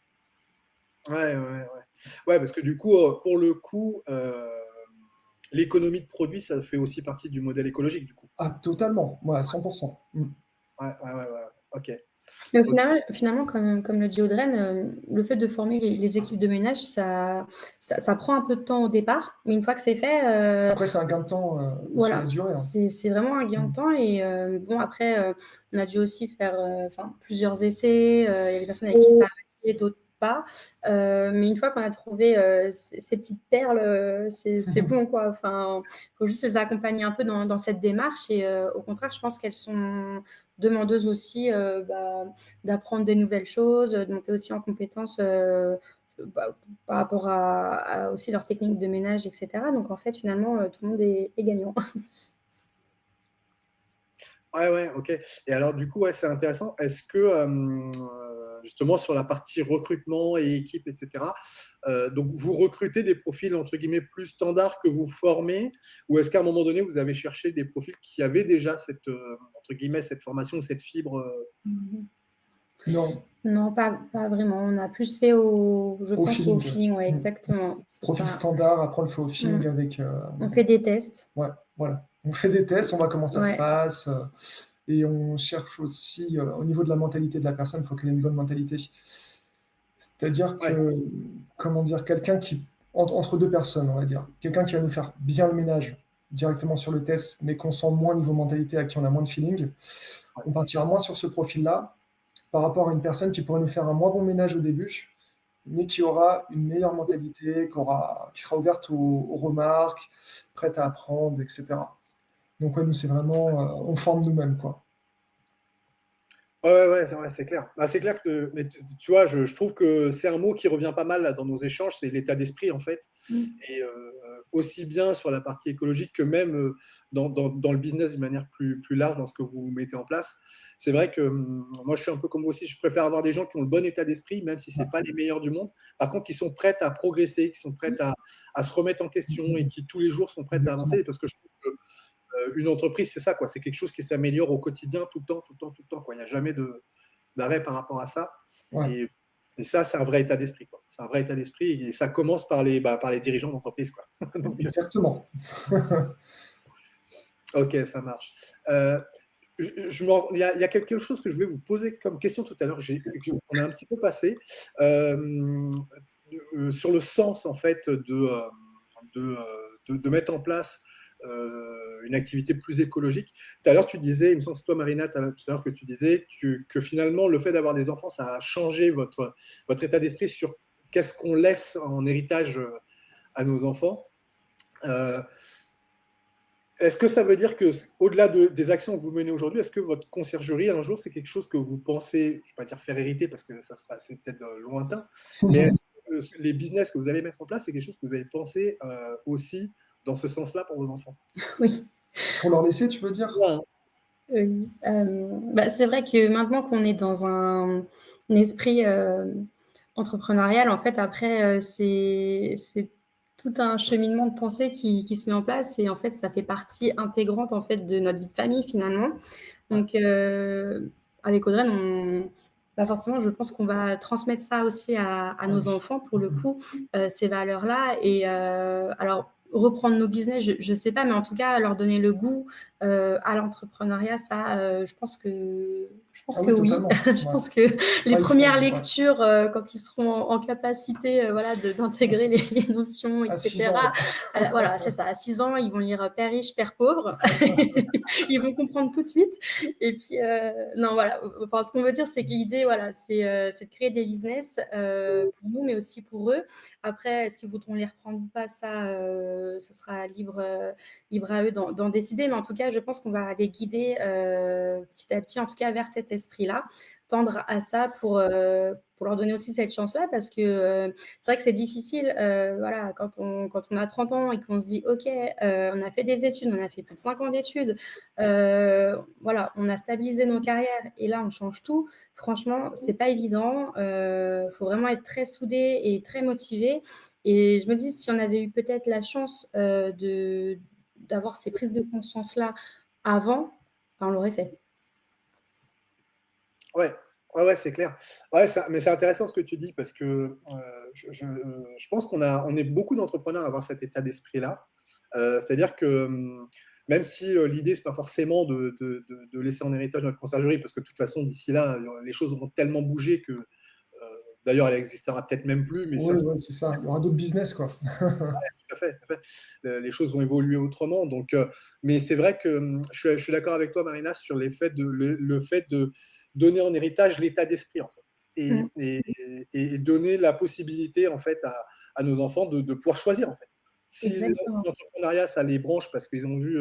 Ouais, ouais, ouais. Ouais, parce que du coup, pour le coup, l'économie de produits, ça fait aussi partie du modèle écologique, du coup? Ah totalement, ouais, à 100. Mmh. Ouais, ouais, ouais, ouais. OK. Mais au OK. final finalement, comme le dit Audreyne, le fait de former les équipes de ménage, ça prend un peu de temps au départ, mais une fois que c'est fait, Après, c'est un gain de temps, sur la voilà, durée, hein. c'est vraiment un gain Mmh. de temps et bon après, on a dû aussi faire, enfin plusieurs essais, il y a des personnes avec qui ça a matché, d'autres pas, mais une fois qu'on a trouvé, ces petites perles, c'est bon quoi. Enfin, faut juste les accompagner un peu dans cette démarche et au contraire, je pense qu'elles sont demandeuses aussi, d'apprendre des nouvelles choses, de monter aussi en compétences, par rapport à aussi leurs techniques de ménage et cetera. Donc en fait, finalement, tout le monde est gagnant. Ouais, ouais, OK. Et alors du coup, ouais, c'est intéressant. Est-ce que, justement sur la partie recrutement et équipe et cetera, donc vous recrutez des profils entre guillemets «plus standards» que vous formez? Ou est-ce qu'à un moment donné, vous avez cherché des profils qui avaient déjà cette, entre guillemets «cette formation», cette fibre», Mmh. Non, Non, pas vraiment. On a plus fait je au pense au feeling. feeling, ouais, Mmh. exactement, c'est Profil ça. standard, après on le fait au Mmh. feeling avec, On fait des tests. ouais, voilà. On fait des tests, on voit comment ça se Ouais. passe, et on cherche aussi, au niveau de la mentalité de la personne, il faut qu'elle ait une bonne mentalité. C'est-à-dire ouais, que, comment dire? Quelqu'un qui entre 2 personnes, on va dire, quelqu'un qui va nous faire bien le ménage directement sur le test, mais qu'on sent moins niveau mentalité, à qui on a moins de feeling, ouais. on partira moins sur ce profil-là, par rapport à une personne qui pourrait nous faire un moins bon ménage au début, mais qui aura une meilleure mentalité, qui sera ouverte aux remarques, prête à apprendre, et cetera. Donc ouais, nous, c'est vraiment, on forme nous-mêmes, quoi. Ouais, ouais, ouais, c'est clair. Bah, c'est clair que mais tu vois, je trouve que c'est un mot qui revient pas mal là dans nos échanges, c'est l'état d'esprit en fait. Mmh. Et aussi bien sur la partie écologique que même, dans le business d'une manière plus large dans ce que vous mettez en place. C'est vrai que, moi je suis un peu comme vous aussi, je préfère avoir des gens qui ont le bon état d'esprit, même si Ouais. c'est pas les meilleurs du monde. Par contre, qui sont prêtes à progresser, qui sont prêtes à se remettre en question et qui tous les jours sont prêtes à Exactement. avancer parce que je trouve que une entreprise, c'est ça, quoi. C'est quelque chose qui s'améliore au quotidien, tout le temps, tout le temps, tout le temps, quoi. Il n'y a jamais d'arrêt par rapport à ça. Ouais, Et, et ça, c'est un vrai état d'esprit, quoi. C'est un vrai état d'esprit et ça commence par les dirigeants d'entreprise, quoi. Donc, exactement. ok, ça marche. Il y a quelque chose que je voulais vous poser comme question tout à l'heure, on a un petit peu passé, euh, sur le sens, en fait, de mettre en place une activité plus écologique. Tout à l'heure, tu disais, il me semble que c'est toi, Marina, tout à l'heure que tu disais que finalement, le fait d'avoir des enfants, ça a changé votre état d'esprit sur qu'est-ce qu'on laisse en héritage à nos enfants. Euh, Est-ce que ça veut dire que, au-delà des actions que vous menez aujourd'hui, est-ce que votre conciergerie, un jour, c'est quelque chose que vous pensez, je ne vais pas dire faire hériter parce que c'est peut-être lointain, mais est-ce que les business que vous allez mettre en place, c'est quelque chose que vous avez pensé aussi dans ce sens-là pour vos enfants? Oui, Pour leur laisser, tu veux dire? Ouais, hein. oui. C'est vrai que maintenant qu'on est dans un esprit, entrepreneurial, en fait, après, c'est tout un cheminement de pensée qui se met en place et en fait, ça fait partie intégrante, en fait, de notre vie de famille, finalement. Ouais, Donc, avec Audrey, forcément, je pense qu'on va transmettre ça aussi à Ah nos oui. enfants, pour le coup, ces valeurs-là et alors reprendre nos business, je sais pas, mais en tout cas, leur donner le goût, à l'entrepreneuriat, ça, je pense Ah que oui, oui. totalement. Je Ouais. pense que les Ouais, il faut, premières ouais. lectures, quand ils seront en capacité, voilà, d'intégrer les notions et À 6 ans, cetera, ouais. voilà, c'est ça. À 6 ans, ils vont lire, Père riche, père pauvre. Ils vont comprendre tout de suite et puis, non, voilà, enfin, ce qu'on veut dire, c'est que l'idée, voilà, c'est de créer des business, pour nous, mais aussi pour eux. Après, est-ce qu'ils voudront les reprendre ou pas, ça sera libre à eux d'en décider. Mais en tout cas, je pense qu'on va les guider, petit à petit, en tout cas, vers cet esprit-là, tendre à ça pour leur donner aussi cette chance-là parce que c'est vrai que c'est difficile, voilà, quand on a 30 ans et qu'on se dit: «OK, on a fait des études, on a fait plus de 5 ans d'études, voilà, on a stabilisé nos carrières et là, on change tout». Franchement, c'est pas évident, faut vraiment être très soudé et très motivé et je me dis si on avait eu peut-être la chance, d'avoir ces prises de conscience-là avant, ben, on l'aurait fait. Ouais, ouais, ouais, c'est clair. Ouais, mais c'est intéressant ce que tu dis parce que je pense on est beaucoup d'entrepreneurs à avoir cet état d'esprit-là. C'est-à-dire que même si l'idée, c'est pas forcément de laisser en héritage notre conciergerie, parce que de toute façon, d'ici là, les choses auront tellement bougé que d'ailleurs, elle existera peut-être même plus, mais ça Oui, ouais, c'est ça. Il y aura d'autres business, quoi. tout à fait, tout à fait. Les choses vont évoluer autrement. Donc, mais c'est vrai que je suis d'accord avec toi, Marina, sur le fait de donner en héritage l'état d'esprit, en fait. Et, Mmh. et, et donner la possibilité, en fait, à nos enfants de pouvoir choisir, en fait. Si Exactement. l'entrepreneuriat, ça les branche parce qu'ils ont vu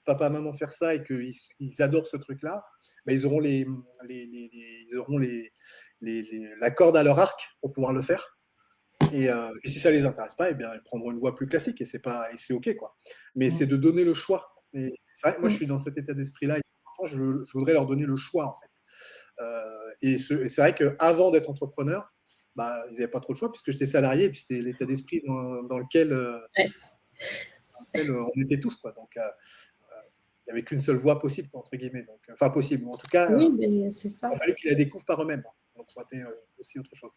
papa, maman faire ça et qu'ils adorent ce truc-là, ben, ils auront, ils auront la corde à leur arc pour pouvoir le faire. Et si ça les intéresse pas, eh bien, ils prendront une voie plus classique et c'est OK, quoi. Mais c'est Mmh. de donner le choix. Et c'est vrai que moi, je Mmh. suis dans cet état d'esprit-là. Et les enfants, je voudrais leur donner le choix, en fait. Et c'est vrai qu'avant d'être entrepreneur, bah, ils n'avaient pas trop le choix puisque j'étais salarié et puis c'était l'état d'esprit Ouais. dans lequel on était tous, quoi. Donc, il n'y avait qu'une seule voie possible, quoi, entre guillemets. Donc, enfin, possible. Ou en tout cas, Oui, beh, c'est il a ça. fallu qu'ils la découvrent par eux-mêmes. Donc, ça aurait été aussi autre chose.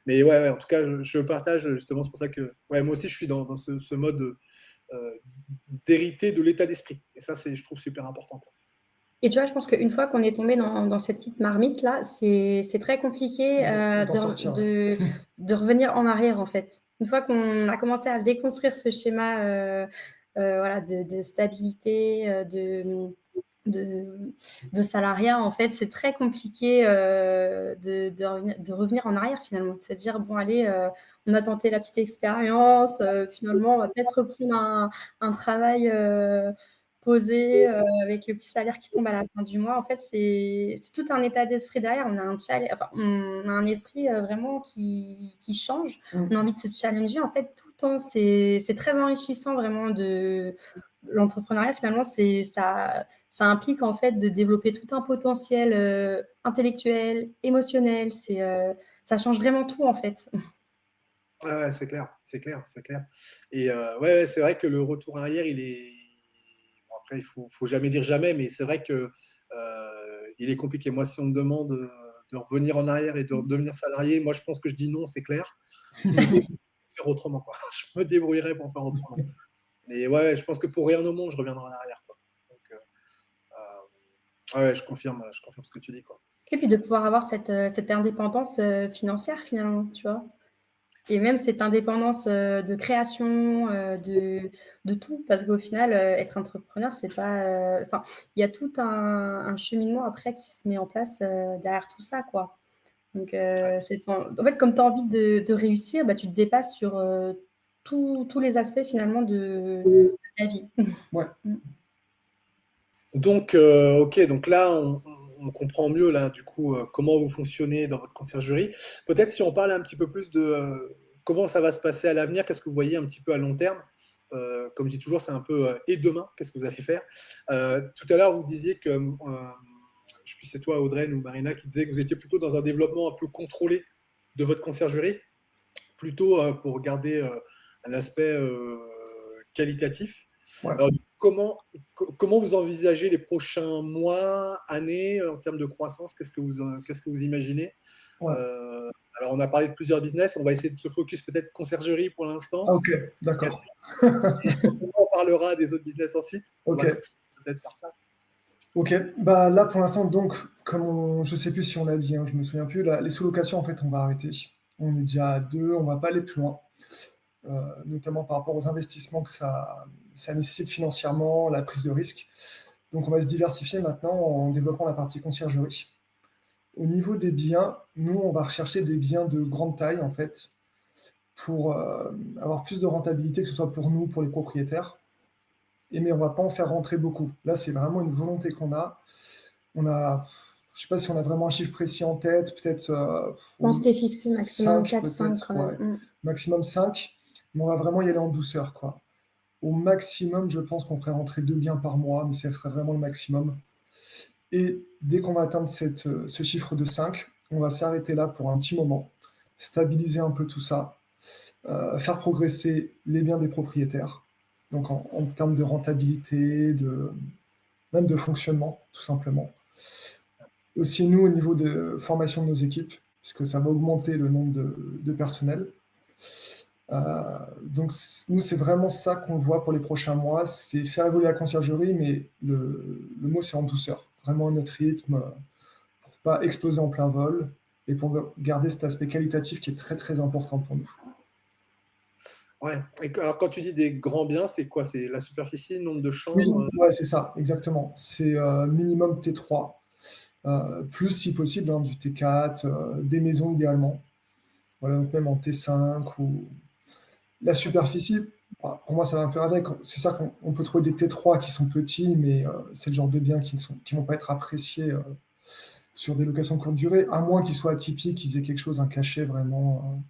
Mais ouais, ouais, en tout cas, je partage justement, c'est pour ça que ouais, moi aussi, je suis dans ce mode euh, d'hériter de l'état d'esprit. Et ça, je trouve super important, quoi. Et tu vois, je pense qu'une fois qu'on est tombé dans cette petite marmite-là, c'est très compliqué, D'en sortir, ouais. de revenir en arrière, en fait. Une fois qu'on a commencé à déconstruire ce schéma, voilà, de stabilité, de de salariat, en fait, c'est très compliqué, de revenir en arrière, finalement. De se dire: «Bon allez, on a tenté la petite expérience, finalement, on va peut-être reprendre un travail, posé, avec le petit salaire qui tombe à la fin du mois». En fait, c'est tout un état d'esprit derrière. On a enfin, on a un esprit, vraiment qui change. On a Mmh. envie de se challenger, en fait, tout le temps. C'est très enrichissant vraiment de l'entrepreneuriat, finalement, ça implique, en fait, de développer tout un potentiel, intellectuel, émotionnel. Ça change vraiment tout, en fait. Ouais, ouais, c'est clair, c'est clair, c'est clair. Et ouais, ouais, c'est vrai que le retour arrière, il est. Bon, après, faut jamais dire jamais, mais c'est vrai que il est compliqué. Moi, si on me demande de revenir en arrière et de devenir salarié, moi, je pense que je dis non, c'est clair. Je me débrouillerai pour faire autrement, quoi. Je me débrouillerai pour faire autrement. Mais ouais, je pense que pour rien au monde, je reviendrai en arrière, quoi. Donc, ouais, je confirme ce que tu dis, quoi. Et puis de pouvoir avoir cette indépendance, financière, finalement, tu vois? Et même cette indépendance, de création, de tout. Parce qu'au final, être entrepreneur, c'est pas, enfin, il y a tout un cheminement après qui se met en place, derrière tout ça, quoi. Donc, c'est en fait, comme tu as envie de réussir, bah, tu te dépasses sur, tous les aspects finalement de ta vie. Ouais. Mmh. Donc, OK, donc là, on comprend mieux là, du coup, comment vous fonctionnez dans votre conciergerie. Peut-être si on parle un petit peu plus de, comment ça va se passer à l'avenir, qu'est-ce que vous voyez un petit peu à long terme? Comme je dis toujours, c'est un peu, et demain, qu'est-ce que vous allez faire? Tout à l'heure, vous disiez que, je sais plus si c'est toi, Audrey ou Marina, qui disait que vous étiez plutôt dans un développement un peu contrôlé de votre conciergerie, plutôt, pour garder, un aspect, qualitatif. Ouais. Alors, comment vous envisagez les prochains mois, années, en termes de croissance? Qu'est-ce que vous imaginez? Ouais. Alors on a parlé de plusieurs business, on va essayer de se focus peut-être conciergerie pour l'instant, Ah OK, location. d'accord. On parlera des autres business ensuite. On va OK. commencer peut-être par ça. OK. Bah, là, pour l'instant, donc, je sais plus si on l'a dit, hein, je me souviens plus, les sous-locations, en fait, on va arrêter. On est déjà à 2, on va pas aller plus loin, heu, notamment par rapport aux investissements que ça nécessite financièrement, la prise de risque. Donc on va se diversifier maintenant en développant la partie conciergerie. Au niveau des biens, nous, on va rechercher des biens de grande taille, en fait, pour, avoir plus de rentabilité, que ce soit pour nous, pour les propriétaires mais on va pas en faire rentrer beaucoup. Là, c'est vraiment une volonté qu'on a. On a Je sais pas si on a vraiment un chiffre précis en tête, peut-être On s'était fixé maximum 5 4-5 peut-être, quand ouais. même. Maximum 5, mais on va vraiment y aller en douceur, quoi. Au maximum, je pense qu'on ferait rentrer 2 biens par mois, mais ça serait vraiment le maximum. Et dès qu'on va atteindre ce chiffre de 5, on va s'arrêter là pour un petit moment, stabiliser un peu tout ça, faire progresser les biens des propriétaires. Donc en termes de rentabilité, même de fonctionnement, tout simplement. Aussi, nous, au niveau de formation de nos équipes, puisque ça va augmenter le nombre de personnel. Donc, nous, c'est vraiment ça qu'on voit pour les prochains mois, c'est faire évoluer la conciergerie, mais le mot, c'est en douceur, vraiment à notre rythme, pour pas exploser en plein vol et pour garder cet aspect qualitatif qui est très, très important pour nous. Ouais. Et alors, quand tu dis des grands biens, c'est quoi? C'est la superficie, nombre de Oui, chambres? ouais, c'est ça, exactement. C'est minimum T3, plus si possible du T4, des maisons idéalement. Voilà, donc même en T5 ou la superficie, bah, pour moi, ça va un peu avec. C'est ça qu'on peut trouver des T3 qui sont petits, mais c'est le genre de biens qui vont pas être appréciés sur des locations de courte durée, à moins qu'ils soient atypiques, qu'ils aient quelque chose, un cachet vraiment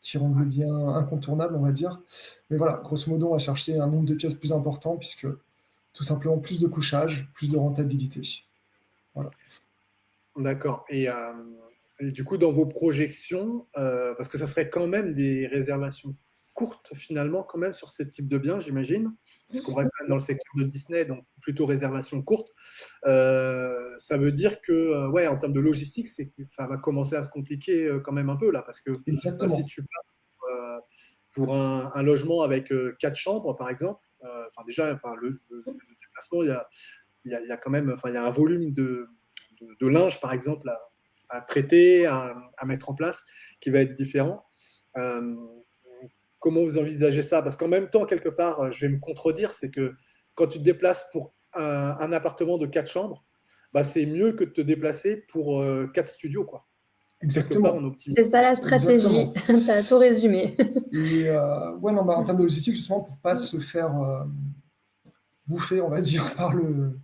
qui rende le bien incontournable, on va dire. Mais voilà, grosso modo, on va chercher un nombre de pièces plus important, puisque tout simplement plus de couchage, plus de rentabilité. Voilà. D'accord. Et du coup, dans vos projections, parce que ça serait quand même des réservations courtes finalement, quand même, sur ce type de biens, j'imagine, parce qu'on reste quand même dans le secteur de Disney, donc plutôt réservation courte. Ça veut dire que, ouais, en termes de logistique, ça va commencer à se compliquer quand même un peu là, parce que si Exactement. tu pars pour un logement avec 4 chambres, par exemple, enfin déjà, enfin, le déplacement, il y a quand même, enfin, il y a un volume de linge, par exemple, à traiter, à mettre en place, qui va être différent. Euh, Comment vous envisagez ça? Parce qu'en même temps, quelque part, je vais me contredire, c'est que quand tu te déplaces pour un appartement de 4 chambres, bah, c'est mieux que de te déplacer pour 4 studios, quoi. Quelque part, Exactement. on optimise. C'est ça la stratégie. Exactement. Tu as tout résumé. Et ouais, non, bah, en termes de logistique, justement, pour pas se faire bouffer, on va dire, par le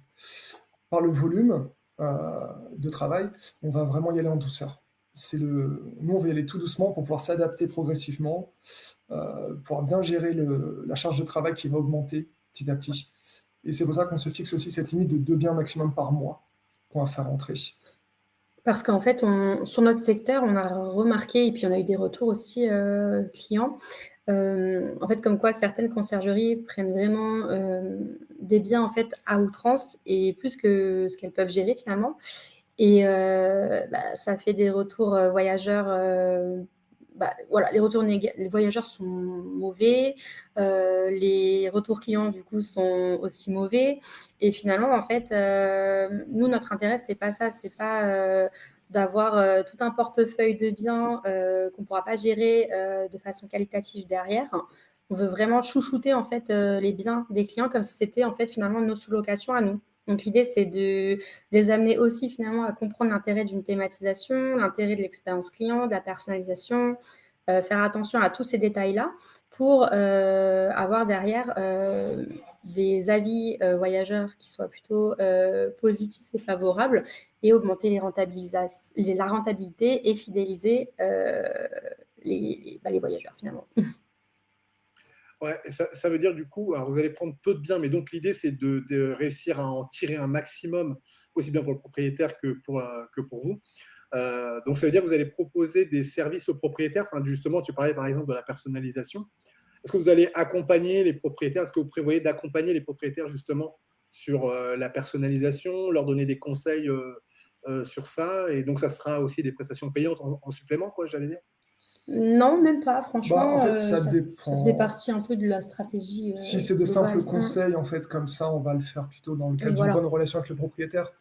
volume de travail, on va vraiment y aller en douceur. Nous, on va y aller tout doucement pour pouvoir s'adapter progressivement, pouvoir bien gérer la charge de travail qui va augmenter petit à petit. Et c'est pour ça qu'on se fixe aussi cette limite de 2 biens maximum par mois qu'on va faire rentrer. Parce qu'en fait, sur notre secteur, on a remarqué, et puis on a eu des retours aussi clients, en fait, comme quoi certaines conciergeries prennent vraiment des biens en fait à outrance et plus que ce qu'elles peuvent gérer finalement. Et ça fait des retours voyageurs. Voilà, les voyageurs sont mauvais, les retours clients du coup sont aussi mauvais. Et finalement, en fait, nous, notre intérêt, c'est pas ça, c'est pas d'avoir tout un portefeuille de biens qu'on pourra pas gérer de façon qualitative derrière. On veut vraiment chouchouter en fait les biens des clients comme si c'était en fait finalement nos sous-locations à nous. Donc l'idée, c'est de les amener aussi finalement à comprendre l'intérêt d'une thématisation, l'intérêt de l'expérience client, de la personnalisation, faire attention à tous ces détails-là pour avoir derrière des avis voyageurs qui soient plutôt positifs et favorables et augmenter la rentabilité et fidéliser les voyageurs finalement. Ouais, et ça veut dire du coup, alors vous allez prendre peu de biens, mais donc l'idée c'est de réussir à en tirer un maximum, aussi bien pour le propriétaire que pour vous. Donc ça veut dire que vous allez proposer des services aux propriétaires. Enfin, justement, tu parlais par exemple de la personnalisation. Est-ce que vous allez accompagner les propriétaires? Est-ce que vous prévoyez d'accompagner les propriétaires justement sur la personnalisation, leur donner des conseils sur ça? Et donc ça sera aussi des prestations payantes en supplément, quoi, j'allais dire. Non, même pas, Bah, en franchement, fait, ça ça faisait dépend. partie un peu de la stratégie Si c'est des simples globale. conseils, en fait, comme ça, on va le faire plutôt dans le Oui, cadre d'une voilà. bonne relation avec le propriétaire.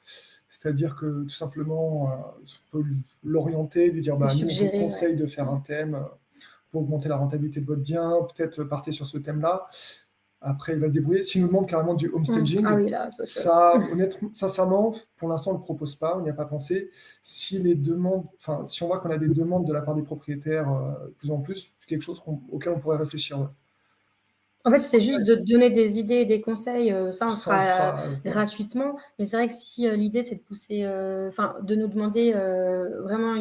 C'est-à-dire que tout simplement, on peut l'orienter, lui dire, Le bah, nous, on vous suggérer, ouais. conseille de faire un thème pour augmenter la rentabilité de votre bien, peut-être partir sur ce thème-là. Après, il va se débrouiller. S'il nous demande carrément du Ah homestaging, oui, là, c'est autre chose. ça, honnêtement, sincèrement, pour l'instant, on ne le propose pas, on n'y a pas pensé. Si on voit qu'on a des demandes de la part des propriétaires de plus en plus, c'est quelque chose auquel on pourrait réfléchir. Ouais. En fait, c'est juste de donner des idées et des conseils, ça on le Ça, on le fera fera, voilà. gratuitement. Mais c'est vrai que si, l'idée c'est de pousser, enfin de nous demander, vraiment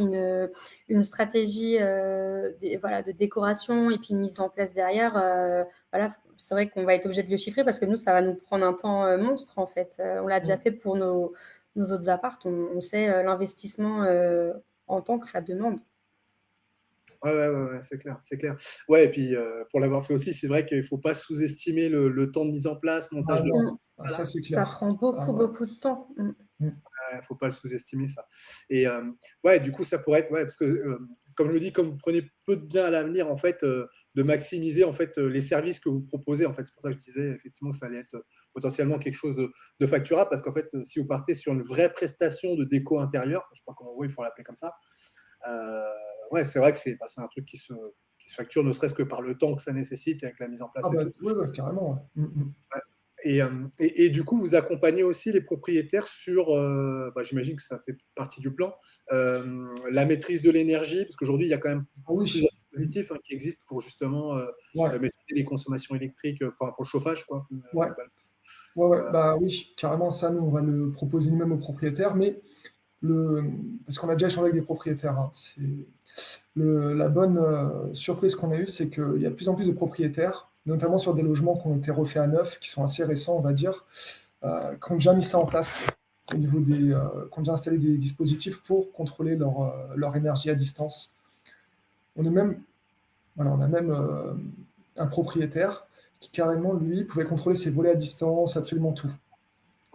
une stratégie, voilà, de décoration et puis une mise en place derrière, voilà, c'est vrai qu'on va être obligé de le chiffrer parce que nous, ça va nous prendre un temps, monstre en fait. On l'a déjà Mm. fait pour nos autres apparts. On sait, l'investissement, en temps que ça demande. Ouais, c'est clair, c'est clair. Ouais, et puis pour l'avoir fait aussi, c'est vrai qu'il ne faut pas sous-estimer le temps de mise en place, Ah montage de Mmh. non, ah, ça ça là. c'est Ça clair. prend Ah beaucoup, ouais. beaucoup de temps. Mmh. Mm. Ouais, faut pas le sous-estimer ça. Et ouais, du coup, ça pourrait être, ouais, parce que comme je le dis, comme vous prenez peu de biens à l'avenir, en fait, de maximiser en fait les services que vous proposez. En fait, c'est pour ça que je disais effectivement que ça allait être potentiellement quelque chose de facturable, parce qu'en fait, si vous partez sur une vraie prestation de déco intérieure, je sais pas comment il faut l'appeler comme ça. Euh, ouais, c'est vrai que c'est un truc qui se facture, ne serait-ce que par le temps que ça nécessite avec la mise en Ah place et bah tout. ouais, ouais, carrément. Ouais. Ouais. Et du coup, vous accompagnez aussi les propriétaires sur, bah, j'imagine que ça fait partie du plan, la maîtrise de l'énergie, parce qu'aujourd'hui, il y a quand même Ah oui. plusieurs dispositifs qui existent pour justement Ouais, maîtriser les consommations électriques, enfin pour le chauffage, quoi, ouais. globalement. Ouais, ouais, Euh, bah oui, carrément, ça, nous, on va le proposer nous-mêmes aux propriétaires, mais le... parce qu'on a déjà échangé avec des propriétaires, hein, c'est la bonne surprise qu'on a eue, c'est qu'il y a de plus en plus de propriétaires, notamment sur des logements qui ont été refaits à neuf, qui sont assez récents, on va dire, qui ont déjà mis ça en place au niveau qui ont déjà installé des dispositifs pour contrôler leur énergie à distance. On est même, voilà, on a même un propriétaire qui carrément, lui, pouvait contrôler ses volets à distance, absolument tout.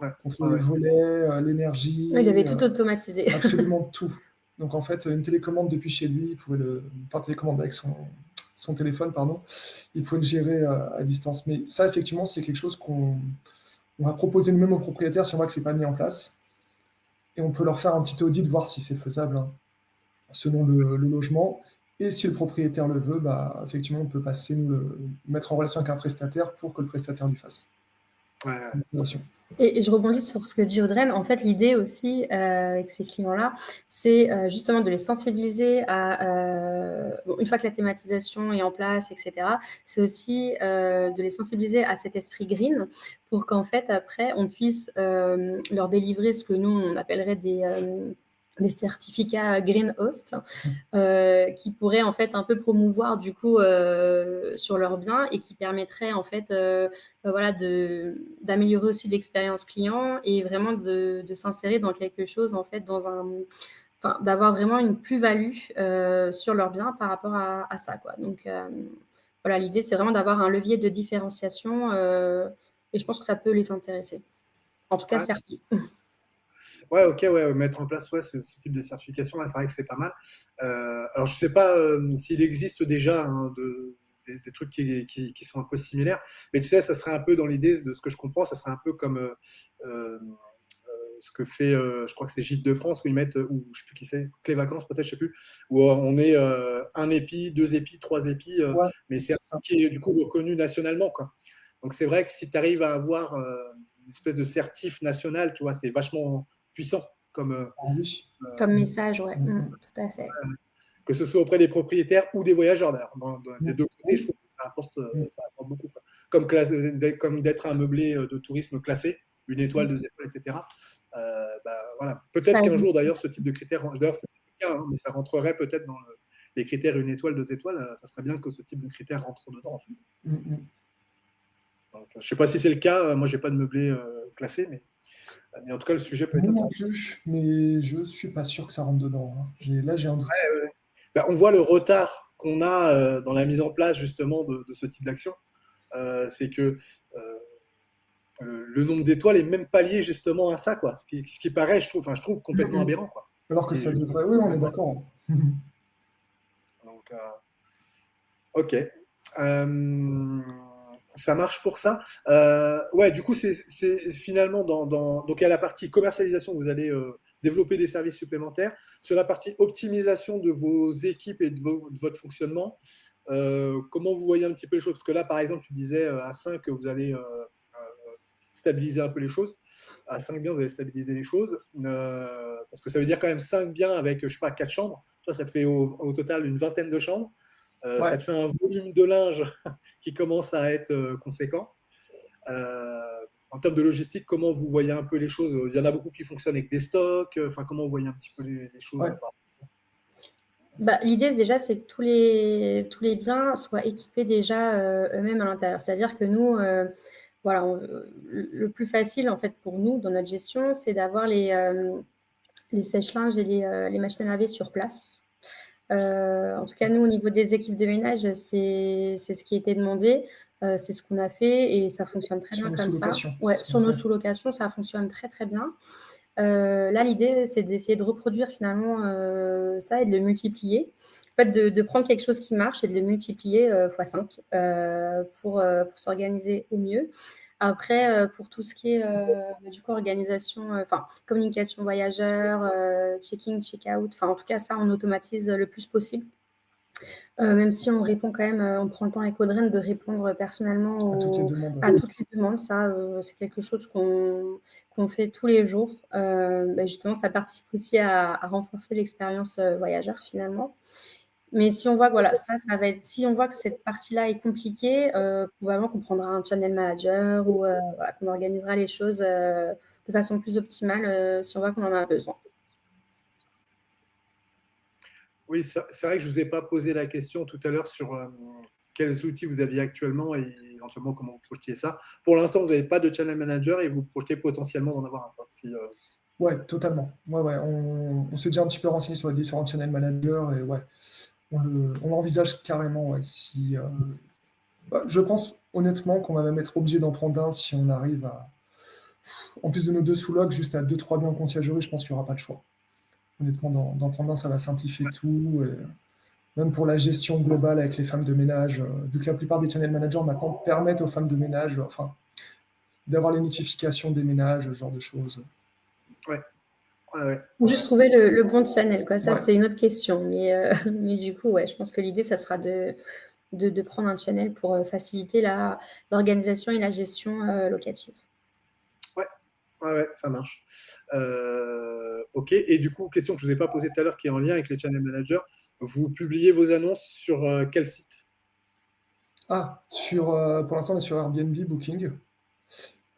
ouais, Contrôler ouais, les ouais. volets, Il l'énergie, avait tout automatisé. absolument tout. Donc en fait, une télécommande depuis chez lui, il pouvait enfin télécommande avec son téléphone, pardon, il pouvait le gérer à distance. Mais ça, effectivement, c'est quelque chose qu'on va proposer nous-mêmes aux propriétaires si on voit que c'est pas mis en place. Et on peut leur faire un petit audit, voir si c'est faisable, hein, selon le logement. Et si le propriétaire le veut, bah, effectivement, on peut passer, nous, le mettre en relation avec un prestataire pour que le prestataire lui fasse Ouais, l'installation. Et je rebondis sur ce que dit Audrey. En fait, l'idée aussi, avec ces clients-là, c'est, justement de les sensibiliser à, bon, une fois que la thématisation est en place et cetera, c'est aussi, de les sensibiliser à cet esprit green pour qu'en fait, après, on puisse, leur délivrer ce que nous, on appellerait des certificats Green Host, qui pourraient en fait un peu promouvoir du coup sur leurs biens et qui permettraient en fait voilà, d'améliorer aussi l'expérience client et vraiment de s'insérer dans quelque chose en fait dans un enfin d'avoir vraiment une plus-value sur leurs biens par rapport à ça quoi. Donc voilà, l'idée c'est vraiment d'avoir un levier de différenciation et je pense que ça peut les intéresser. En tout cas ouais. certains. Ouais, ok, ouais, mettre en place ouais, ce type de certification, là, c'est vrai que c'est pas mal. Alors, je sais pas s'il existe déjà des trucs qui sont un peu similaires, mais tu sais, ça serait un peu dans l'idée de ce que je comprends, ça serait un peu comme euh, ce que fait, je crois que c'est Gîtes de France, où ils mettent, ou je sais plus qui c'est, Clé Vacances peut-être, je sais plus, où on est un épi, deux épis, trois épis, Ouais, mais c'est un c'est ça. truc qui est du coup reconnu nationalement, quoi. Donc c'est vrai que si tu arrives à avoir une espèce de certif national, tu vois, c'est vachement puissant, comme Ah oui. Comme Mm, message, ouais, mm, mm, tout à fait. que ce soit auprès des propriétaires ou des voyageurs. D'ailleurs, des mm. deux côtés, je Oui. trouve que Mm. ça apporte beaucoup, quoi. Comme d'être un meublé de tourisme classé, une étoile, deux étoiles, etc. Bah, voilà. Peut-être Ça qu'un aide. jour, d'ailleurs, ce type de critères, d'ailleurs, c'est pas le cas, hein, mais ça rentrerait peut-être dans les critères une étoile, deux étoiles. Ça serait bien que ce type de critères rentre dedans, en fait. Mm, mm. Donc, je ne sais pas si c'est le cas. Moi, j'ai pas de meublé classé, mais en tout cas, le sujet peut être Moi non intéressant. plus, mais je suis pas sûr que ça rentre dedans, hein. Là, j'ai un doute. Bah, on voit le retard qu'on a dans la mise en place justement de ce type d'action. C'est que le nombre d'étoiles est même pas lié justement à ça, quoi. Ce qui paraît, je trouve Mm, complètement mm. aberrant, quoi. Alors que Et ça je- devrait. Oui, on est d'accord. donc, ok. Euh, Ça marche pour ça. Ouais, du coup, c'est finalement donc il y a la partie commercialisation, vous allez développer des services supplémentaires. Sur la partie optimisation de vos équipes et de votre fonctionnement, comment vous voyez un petit peu les choses? Parce que là, par exemple, tu disais à 5 que vous allez stabiliser un peu les choses. À 5 biens, vous allez stabiliser les choses. Parce que ça veut dire quand même 5 biens avec, je sais pas, 4 chambres. Toi, ça te fait au total une vingtaine de chambres. Ça Ouais. te fait un volume de linge qui commence à être conséquent. En termes de logistique, comment vous voyez un peu les choses? Il y en a beaucoup qui fonctionnent avec des stocks. Enfin, comment vous voyez un petit peu les choses Ouais. par Bah, l'idée déjà, c'est que tous les biens soient équipés déjà eux-mêmes à l'intérieur. C'est-à-dire que nous, voilà, le plus facile en fait pour nous dans notre gestion, c'est d'avoir les sèche-linges et les machines à laver sur place. En tout cas, nous, au niveau des équipes de ménage, c'est ce qui était demandé. C'est ce qu'on a fait et ça fonctionne très Sur bien nos comme ça. sous-locations, Ouais, c'est ce sur qu'on nos fait. sous-locations, ça fonctionne très, très bien. Là, l'idée, c'est d'essayer de reproduire finalement ça et de le multiplier. En fait, de prendre quelque chose qui marche et de le multiplier fois 5 pour s'organiser au mieux. Après, pour tout ce qui est du coup organisation, enfin communication voyageur, check-in, check-out, enfin en tout cas ça on automatise le plus possible. Même si on répond quand même, on prend le temps avec Audrey de répondre personnellement À toutes les demandes. à toutes les demandes. Ça, c'est quelque chose qu'on fait tous les jours. Justement, ça participe aussi à renforcer l'expérience voyageur finalement. Mais si on voit que voilà, ça va être, si on voit que cette partie-là est compliquée, probablement qu'on prendra un channel manager ou voilà, qu'on organisera les choses de façon plus optimale si on voit qu'on en a besoin. Oui, c'est vrai que je ne vous ai pas posé la question tout à l'heure sur quels outils vous aviez actuellement et éventuellement comment vous projetiez ça. Pour l'instant, vous n'avez pas de channel manager et vous projetez potentiellement d'en avoir un. Ouais, totalement. Ouais, ouais. On s'est déjà un petit peu renseigné sur les différents channel managers et ouais, on l'envisage carrément. Ouais, si, je pense honnêtement qu'on va même être obligé d'en prendre un si on arrive à. En plus de nos deux sous-locs, juste à 2-3 biens en conciergerie, je pense qu'il n'y aura pas de choix. Honnêtement, d'en prendre un, ça va simplifier tout. Et même pour la gestion globale avec les femmes de ménage, vu que la plupart des channel managers maintenant permettent aux femmes de ménage, enfin, d'avoir les notifications des ménages, ce genre de choses. Ouais, ouais, ouais. Faut juste trouver le bon channel, quoi. Ça, Ouais. c'est une autre question. Mais du coup, ouais, je pense que l'idée, ça sera de prendre un channel pour faciliter l'organisation et la gestion locative. Ouais, ouais, ouais, ça marche. Ok, et du coup, question que je ne vous ai pas posée tout à l'heure qui est en lien avec les channel managers, vous publiez vos annonces sur quel site? Ah, pour l'instant, on est sur Airbnb, Booking.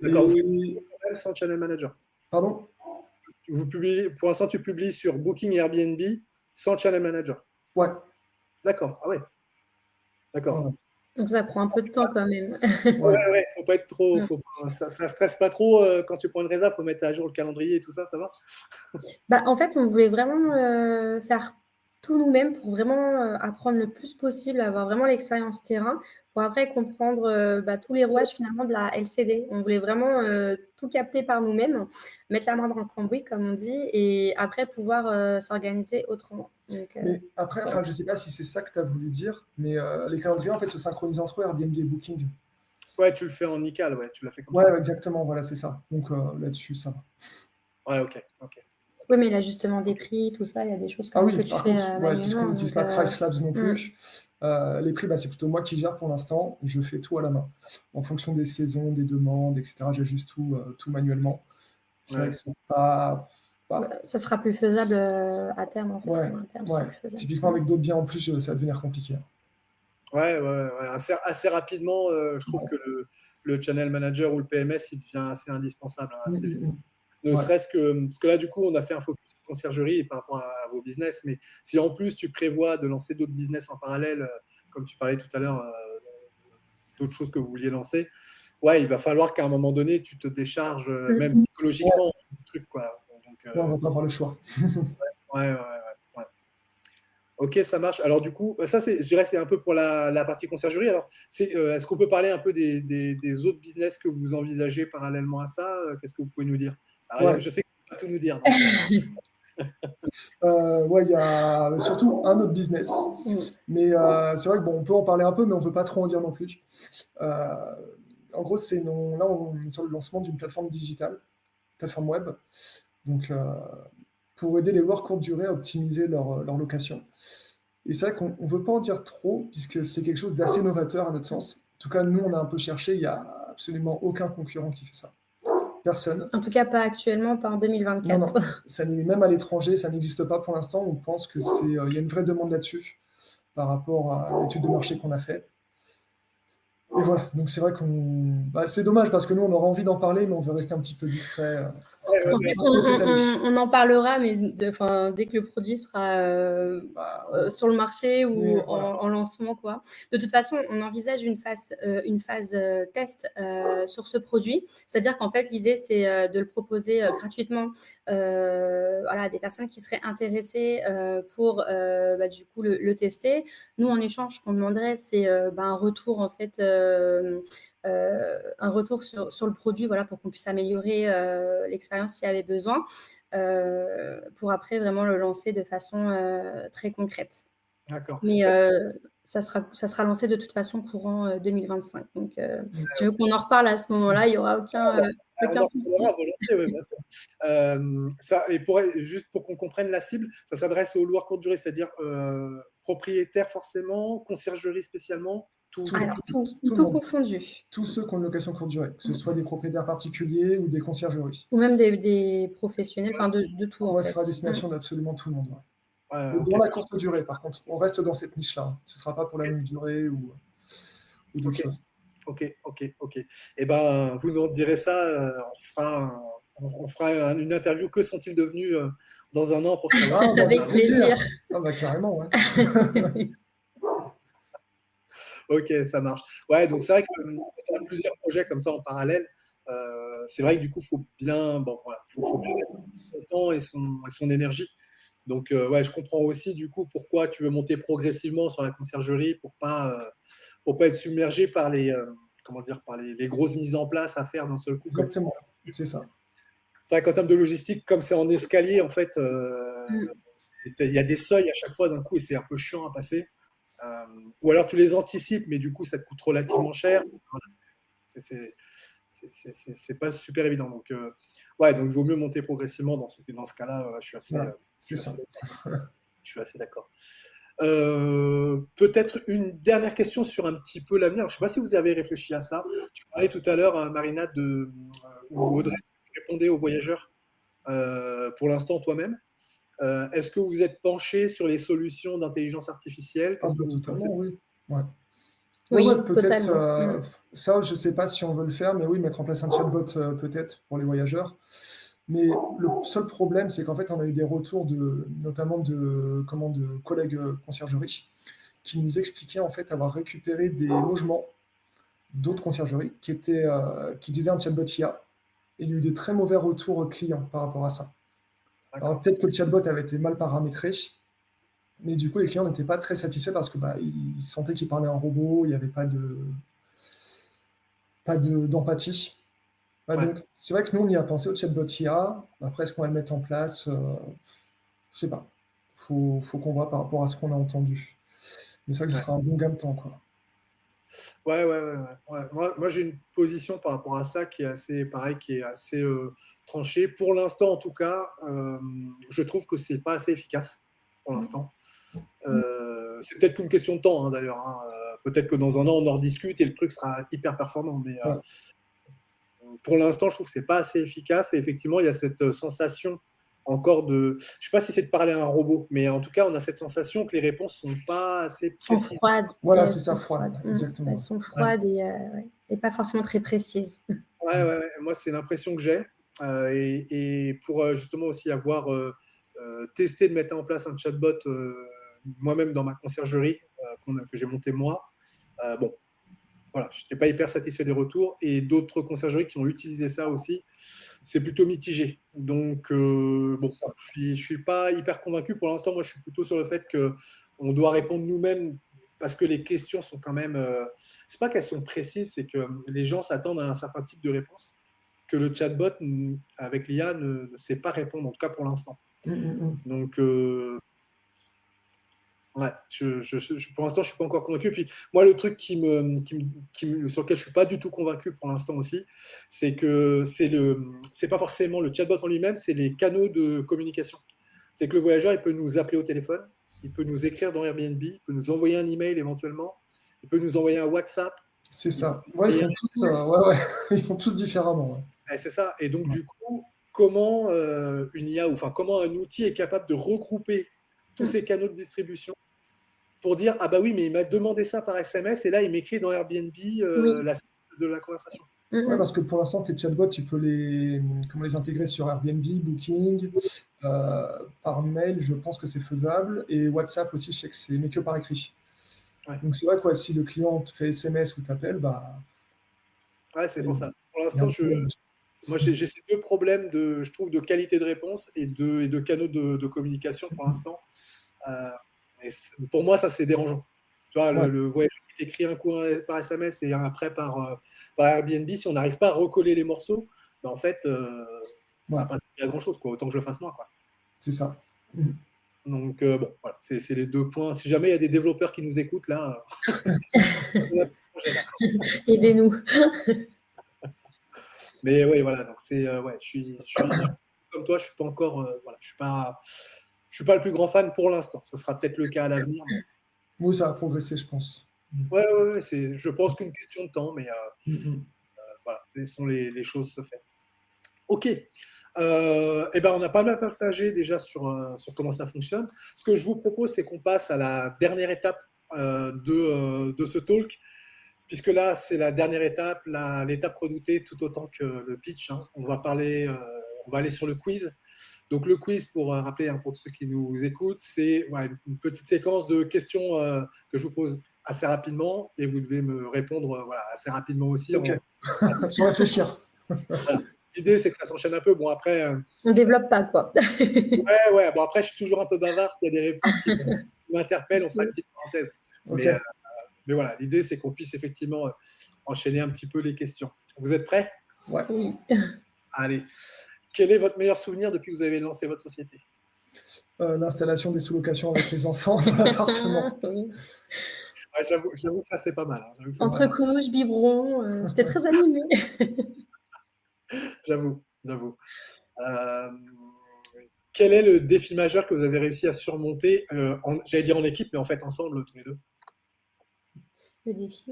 D'accord, vous faites Et, quand même sans channel manager. pardon? Vous publiez, pour l'instant, tu publies sur Booking et Airbnb sans channel manager. Ouais. D'accord, ah ouais, d'accord. Ouais. Donc, ça prend un peu de temps quand même. Ouais. Ouais, ouais, faut pas être trop, Mm. ça stresse pas trop quand tu prends une réserve, faut mettre à jour le calendrier et tout ça, ça va? En fait, on voulait vraiment faire tout nous-mêmes pour vraiment apprendre le plus possible, avoir vraiment l'expérience terrain, pour après comprendre tous les rouages finalement de la LCD. On voulait vraiment tout capter par nous-mêmes, mettre la main dans le cambouis, comme on dit, et après pouvoir s'organiser autrement. Donc, Mais après, voilà. enfin, je sais pas si c'est ça que tu as voulu dire, mais les calendriers en fait se synchronisent entre eux, Airbnb et Booking. Ouais, tu le fais en Nical, ouais, tu l'as fait comme Ouais, ça. ouais, exactement, voilà, c'est ça. Donc là-dessus, ça va. Ouais, ok, ok. Oui, mais l'ajustement des prix, tout ça, il y a des choses quand Ah même oui, que tu par fais contre, ouais, puisqu'on manuellement. n'utilise Donc, pas Price Labs non mm. plus, les prix, c'est plutôt moi qui gère pour l'instant. Je fais tout à la main. En fonction des saisons, des demandes, etc., j'ajuste tout manuellement. C'est vrai Ouais, que c'est pas- Ça sera plus faisable à terme, en fait. Ouais, À terme, ce ouais. sera plus faisable. Typiquement, avec d'autres biens en plus, ça va devenir compliqué, hein. ouais, ouais, ouais. Assez rapidement, je trouve Ouais. que le channel manager ou le PMS, il devient assez indispensable, hein, assez vite. Mm. Ne Ouais. serait-ce que, parce que là, du coup, on a fait un focus conciergerie par rapport à vos business, mais si en plus tu prévois de lancer d'autres business en parallèle, comme tu parlais tout à l'heure, d'autres choses que vous vouliez lancer, ouais, il va falloir qu'à un moment donné, tu te décharges, même Mm. Ouais, psychologiquement, du truc, quoi. Donc, ouais, on va pas avoir le choix. ouais, ouais, ouais, ouais. Ok, ça marche. Alors du coup, ça, je dirais, c'est un peu pour la partie conciergerie. Alors, est-ce qu'on peut parler un peu des autres business que vous envisagez parallèlement à ça? Qu'est-ce que vous pouvez nous dire? Alors, Ouais. je sais que tu ne peux pas tout nous dire. Donc, Ouais, il y a surtout un autre business. Mm. Mais c'est vrai que bon, on peut en parler un peu, mais on ne veut pas trop en dire non plus. Euh, En gros, là, on est sur le lancement d'une plateforme digitale, plateforme web, donc pour aider les loueurs courte durée à optimiser leur location. Et c'est vrai qu'on ne veut pas en dire trop, puisque c'est quelque chose d'assez novateur à notre sens. En tout cas, nous, on a un peu cherché, il n'y a absolument aucun concurrent qui fait ça. Personne. En tout cas, pas actuellement, pas en Non, 2024. non. Ça même à l'étranger, ça n'existe pas pour l'instant. On pense que il y a une vraie demande là-dessus. par rapport à l'étude de marché qu'on a fait. Et voilà, donc c'est vrai c'est dommage parce que nous, on aurait envie d'en parler, mais on veut rester un petit peu discret. En fait, on en parlera, mais dès que le produit sera sur le marché ou en lancement, quoi. De toute façon, on envisage une phase test sur ce produit. C'est-à-dire qu'en fait, l'idée, c'est de le proposer gratuitement à des personnes qui seraient intéressées pour du coup le tester. Nous, en échange, ce qu'on demanderait, c'est un retour en fait. Un retour sur le produit, voilà, pour qu'on puisse améliorer l'expérience s'il y avait besoin, pour après vraiment le lancer de façon très concrète. D'accord. Mais ça sera lancé de toute façon courant 2025. Donc, si tu veux qu'on en reparle à ce moment-là, il n'y aura aucun souci. On en reparlera volontiers, oui, bien sûr. Juste pour qu'on comprenne la cible, ça s'adresse aux loueurs courte durée, c'est-à-dire propriétaires forcément, conciergerie spécialement, tout confondu. Tous ceux qui ont une location courte durée, que ce soit des propriétaires particuliers ou des conciergeries. Ou même des professionnels, de tout. On sera à destination d'absolument tout le monde. Okay. Dans la courte durée, par contre, on reste dans cette niche-là. Ce ne sera pas pour la longue durée ou d'autres choses. Ok. Eh ben, vous nous direz ça, on fera une interview. Que sont-ils devenus dans un an pour savoir? Avec plaisir. Carrément, ouais. Ok, ça marche. Ouais, donc c'est vrai qu'on a plusieurs projets comme ça en parallèle. C'est vrai que du coup, il faut bien mettre son temps et son énergie. Donc, je comprends aussi du coup pourquoi tu veux monter progressivement sur la conciergerie pour pas être submergé par les grosses mises en place à faire d'un seul coup. Exactement, c'est ça. C'est vrai qu'en termes de logistique, comme c'est en escalier, en fait, il y a des seuils à chaque fois d'un coup et c'est un peu chiant à passer. Ou alors tu les anticipes, mais du coup ça te coûte relativement cher. Voilà, c'est pas super évident. Donc, donc il vaut mieux monter progressivement dans ce cas-là. Je suis assez d'accord. Peut-être une dernière question sur un petit peu l'avenir. Je ne sais pas si vous avez réfléchi à ça. Tu parlais tout à l'heure, Marina, ou Audrey, tu répondais aux voyageurs pour l'instant toi-même. Est-ce que vous êtes penché sur les solutions d'intelligence artificielle? Totalement, oui. Ouais. Oui, peut-être. Ça, je ne sais pas si on veut le faire, mais oui, mettre en place un chatbot peut-être pour les voyageurs. Mais le seul problème, c'est qu'en fait, on a eu des retours notamment de collègues conciergeries qui nous expliquaient en fait avoir récupéré des logements d'autres conciergeries qui disaient un chatbot IA. Et il y a eu des très mauvais retours clients par rapport à ça. Alors peut-être que le chatbot avait été mal paramétré, mais du coup, les clients n'étaient pas très satisfaits parce que ils sentaient qu'ils parlaient en robot, il n'y avait pas d'empathie. Donc, c'est vrai que nous, on y a pensé au chatbot IA. Après, est-ce qu'on va le mettre en place? Je ne sais pas. Faut qu'on voit par rapport à ce qu'on a entendu. Mais c'est vrai que ce sera un bon gain de temps, quoi. Ouais. Moi, j'ai une position par rapport à ça qui est assez, pareil, qui est assez tranchée. Pour l'instant, en tout cas, je trouve que c'est pas assez efficace pour l'instant. C'est peut-être qu'une question de temps, d'ailleurs. Peut-être que dans un an, on en rediscute et le truc sera hyper performant. Mais pour l'instant, je trouve que c'est pas assez efficace. Et effectivement, il y a cette sensation encore je sais pas si c'est de parler à un robot, mais en tout cas, on a cette sensation que les réponses sont pas assez précises. Sont froides. Voilà, c'est ça, froide. Exactement. Elles sont froides et pas forcément très précises. Ouais. Moi, c'est l'impression que j'ai. Et pour justement aussi avoir testé de mettre en place un chatbot moi-même dans ma conciergerie que j'ai monté moi, voilà, je n'étais pas hyper satisfait des retours. Et d'autres conciergeries qui ont utilisé ça aussi, c'est plutôt mitigé. Donc, je suis pas hyper convaincu pour l'instant. Moi, je suis plutôt sur le fait qu'on doit répondre nous-mêmes parce que les questions sont quand même. C'est pas qu'elles sont précises, c'est que les gens s'attendent à un certain type de réponse que le chatbot avec l'IA ne sait pas répondre, en tout cas pour l'instant. Donc, pour l'instant, je suis pas encore convaincu. Puis moi, le truc sur lequel je suis pas du tout convaincu pour l'instant aussi, c'est que c'est pas forcément le chatbot en lui-même, c'est les canaux de communication. C'est que le voyageur, il peut nous appeler au téléphone, il peut nous écrire dans Airbnb, il peut nous envoyer un email éventuellement, il peut nous envoyer un WhatsApp. C'est ça. Ils font tous différemment. Ouais, c'est ça. Et donc, du coup, comment une IA, comment un outil est capable de regrouper tous ces canaux de distribution pour dire ah bah oui, mais il m'a demandé ça par SMS et là il m'écrit dans Airbnb Oui. la suite de la conversation. Ouais, parce que pour l'instant, tes chatbots, tu peux les intégrer sur Airbnb, Booking, par mail, je pense que c'est faisable, et WhatsApp aussi, je sais que c'est, mais que par écrit. Ouais. Donc c'est vrai que si le client te fait SMS ou t'appelle, bah, Ouais, c'est pour ça. Pour il y a un l'instant, problème. moi j'ai ces deux problèmes je trouve, de qualité de réponse et de canaux de communication pour l'instant. Et pour moi, ça c'est dérangeant. Tu vois, Ouais, le voyageur qui t'écrit un coup par SMS et un après par Airbnb, si on n'arrive pas à recoller les morceaux, bah, en fait, ça ouais, va pas servir à grand chose, quoi. Autant que je le fasse moi, quoi. c'est ça. Mhm. Donc bon, voilà, c'est les deux points. Si jamais il y a des développeurs qui nous écoutent là, on a un projet là. Aidez-nous. Mais oui, voilà, donc ouais, je suis comme toi, je suis pas encore, voilà, je suis pas le plus grand fan pour l'instant. Ce sera peut-être le cas à l'avenir, mais Oui, ça va progresser, je pense. ouais, ouais, ouais, je pense qu'une question de temps, mais Mhm. voilà, laissons les choses se faire. Ok. Eh ben, on a pas mal partagé déjà sur comment ça fonctionne. Ce que je vous propose, c'est qu'on passe à la dernière étape de ce talk, puisque là, c'est la dernière étape, l'étape redoutée tout autant que le pitch, hein. On va aller sur le quiz. Donc le quiz, pour rappeler, hein, pour ceux qui nous écoutent, c'est ouais, une petite séquence de questions que je vous pose assez rapidement et vous devez me répondre voilà, assez rapidement aussi. Ok, sans réfléchir. Voilà. L'idée, c'est que ça s'enchaîne un peu. Bon, après, On développe pas, quoi. ouais, ouais. Bon, après, je suis toujours un peu bavard. S'il y a des réponses qui m'interpellent, on fera une petite parenthèse. Ok, Mais voilà, l'idée, c'est qu'on puisse effectivement enchaîner un petit peu les questions. Vous êtes prêts? ouais. Oui. Allez. Quel est votre meilleur souvenir depuis que vous avez lancé votre société? L'installation des sous-locations avec les enfants dans l'appartement. Oui. Ouais, j'avoue que ça, c'est pas mal, hein. J'avoue que c'est pas Entre mal. couches, biberons, c'était très animé. J'avoue. Euh, Quel est le défi majeur que vous avez réussi à surmonter, j'allais dire en équipe, mais en fait ensemble, tous les deux? Le défi?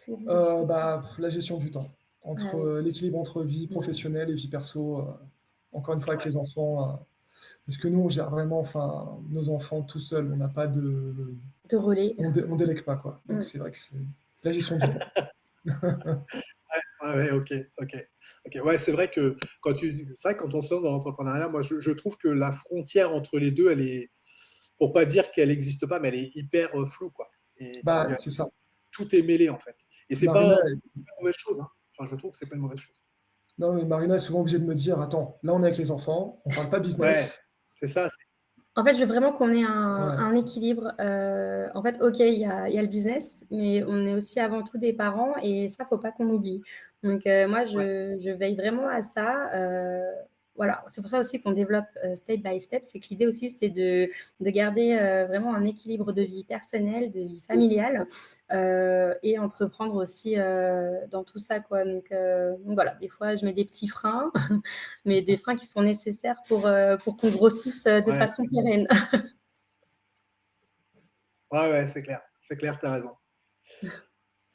Le défi. La gestion du temps, Ah entre oui. l'équilibre entre vie professionnelle et vie perso, encore une fois avec Ouais, les enfants, parce que nous, on gère vraiment, enfin, nos enfants tout seuls, on n'a pas de, De relais. on délègue pas, quoi. Donc c'est vrai que c'est la gestion du temps. ouais, ouais, ok, ok. Ok. Ouais, c'est vrai que c'est vrai que quand on se lance dans l'entrepreneuriat, moi je trouve que la frontière entre les deux, elle est, pour pas dire qu'elle n'existe pas, mais elle est hyper floue, quoi. Et Bah, c'est ça. tout est mêlé en fait. Et c'est Marina, pas une mauvaise chose, hein. Enfin, je trouve que c'est pas une mauvaise chose. non, mais Marina est souvent obligée de me dire, attends, là on est avec les enfants, on parle pas Ouais, business. c'est ça. En fait, je veux vraiment qu'on ait Ouais, un équilibre. En fait, OK, il y a le business, mais on est aussi avant tout des parents et ça, faut pas qu'on l'oublie. Donc moi, Ouais, je veille vraiment à ça, voilà. C'est pour ça aussi qu'on développe, step by step. C'est que l'idée aussi, c'est de garder, vraiment un équilibre de vie personnelle, de vie familiale, et entreprendre aussi, dans tout ça, quoi. Donc voilà, des fois, je mets des petits freins, mais des freins qui sont nécessaires pour qu'on grossisse de ouais, façon pérenne. ouais, ouais, c'est clair, t'as raison.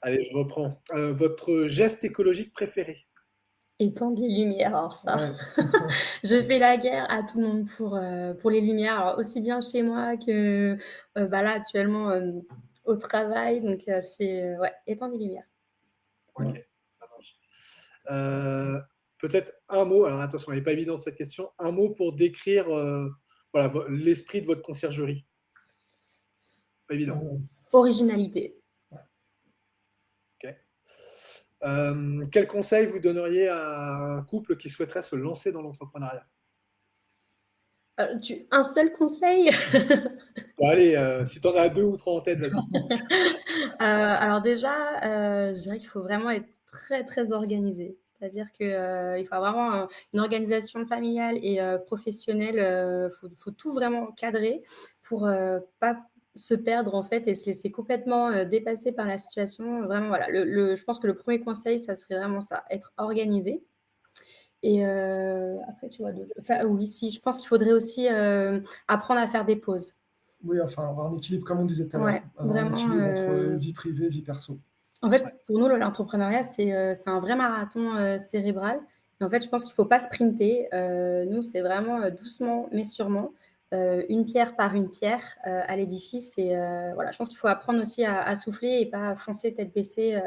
Allez, je reprends. Votre geste écologique préféré? Éteindre les lumières, alors ça, ouais. je fais la guerre à tout le monde pour les lumières, alors aussi bien chez moi que, bah, là actuellement, au travail, donc c'est, ouais, éteindre les lumières. Ok, Ouais. ça marche. Peut-être un mot, alors attention, elle n'est pas évidente cette question, un mot pour décrire voilà, l'esprit de votre conciergerie. Pas évident. Originalité. Ok. Quel conseil vous donneriez à un couple qui souhaiterait se lancer dans l'entrepreneuriat? Tu un seul conseil? Bon, allez, si tu en as deux ou trois en tête, vas-y. Alors déjà, je dirais qu'il faut vraiment être très, très organisé. C'est-à-dire que, il faut avoir vraiment, une organisation familiale et professionnelle, faut tout vraiment cadrer pour, pas se perdre, en fait, et se laisser complètement, dépasser par la situation. Vraiment, voilà, je pense que le premier conseil, ça serait vraiment ça, être organisé. Et après, tu vois, enfin, oui, si, je pense qu'il faudrait aussi, apprendre à faire des pauses. Oui, enfin, avoir un équilibre, comme on disait tout à l'heure, Ouais, avoir un vraiment, équilibre entre vie privée, vie perso. en Ouais, fait, pour nous, l'entrepreneuriat, c'est un vrai marathon, cérébral. Et en fait, je pense qu'il faut pas sprinter. Nous, c'est vraiment, doucement mais sûrement. une pierre par une pierre à l'édifice. Et voilà, je pense qu'il faut apprendre aussi à souffler et pas foncer tête baissée.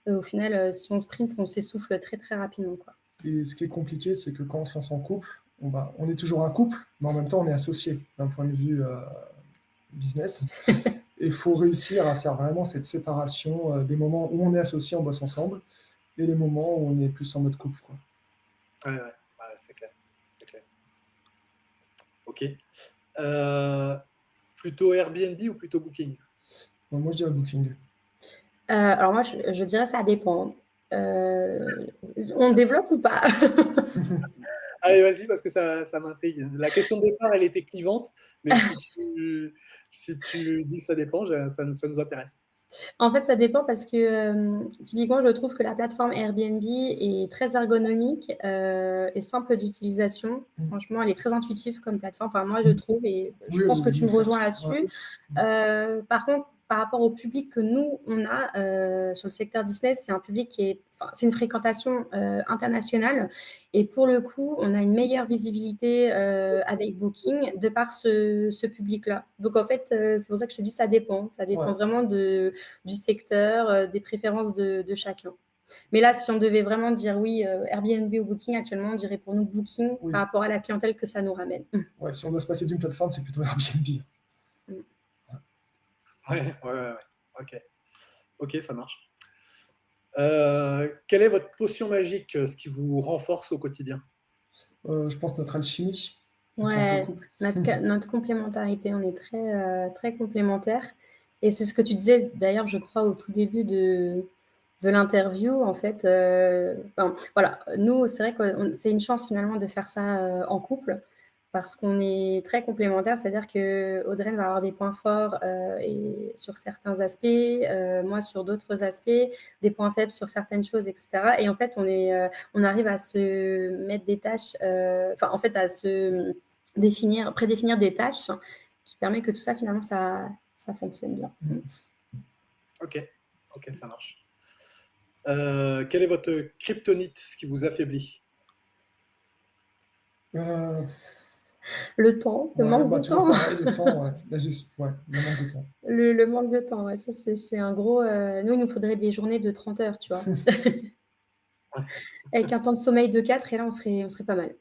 Au final, si on sprint, on s'essouffle très très rapidement, quoi. Et ce qui est compliqué, c'est que quand on se lance en couple, on est toujours un couple, mais en même temps, on est associé d'un point de vue business. Et il faut réussir à faire vraiment cette séparation des moments où on est associé, on bosse ensemble, et les moments où on est plus en mode couple, quoi. Ouais, c'est clair. C'est clair. Ok. Plutôt Airbnb ou plutôt Booking? Donc, moi, je dirais Booking. Alors moi, je dirais ça dépend. On développe ou pas? Allez, vas-y, parce que ça m'intrigue. La question de départ, elle était clivante, mais si tu dis que ça dépend, ça nous intéresse. En fait, ça dépend parce que typiquement, je trouve que la plateforme Airbnb est très ergonomique et simple d'utilisation. Franchement, elle est très intuitive comme plateforme. Enfin, moi, je trouve, et je pense que tu me rejoins là-dessus. Par contre, par rapport au public que nous, on a sur le secteur Disney, c'est un public c'est une fréquentation internationale. Et pour le coup, on a une meilleure visibilité avec Booking de par ce public-là. Donc, en fait, c'est pour ça que je te dis ça dépend. Ça dépend vraiment du secteur, des préférences de chacun. Mais là, si on devait vraiment dire oui, Airbnb ou Booking, actuellement, on dirait pour nous Booking par rapport à la clientèle que ça nous ramène. Ouais, si on doit se passer d'une plateforme, c'est plutôt Airbnb. Ouais. Ok, ça marche. Quelle est votre potion magique, ce qui vous renforce au quotidien? Je pense notre alchimie. Ouais, notre complémentarité, on est très, très complémentaires. Et c'est ce que tu disais d'ailleurs, je crois, au tout début de l'interview, en fait. Voilà, nous, c'est vrai que c'est une chance finalement de faire ça en couple parce qu'on est très complémentaires. C'est-à-dire qu'Audrey va avoir des points forts et sur certains aspects, moi sur d'autres aspects, des points faibles sur certaines choses, etc. Et en fait, on arrive à se mettre des tâches, en fait, à se prédéfinir des tâches qui permet que tout ça, finalement, ça fonctionne bien. Ok, ça marche. Quel est votre kryptonite, ce qui vous affaiblit? Le temps, le manque de temps. Pareil, le temps, ouais. Le manque de temps. Le manque de temps, ouais, ça c'est un gros. Nous, il nous faudrait des journées de 30 heures, tu vois. Avec un temps de sommeil de 4, et là, on serait pas mal.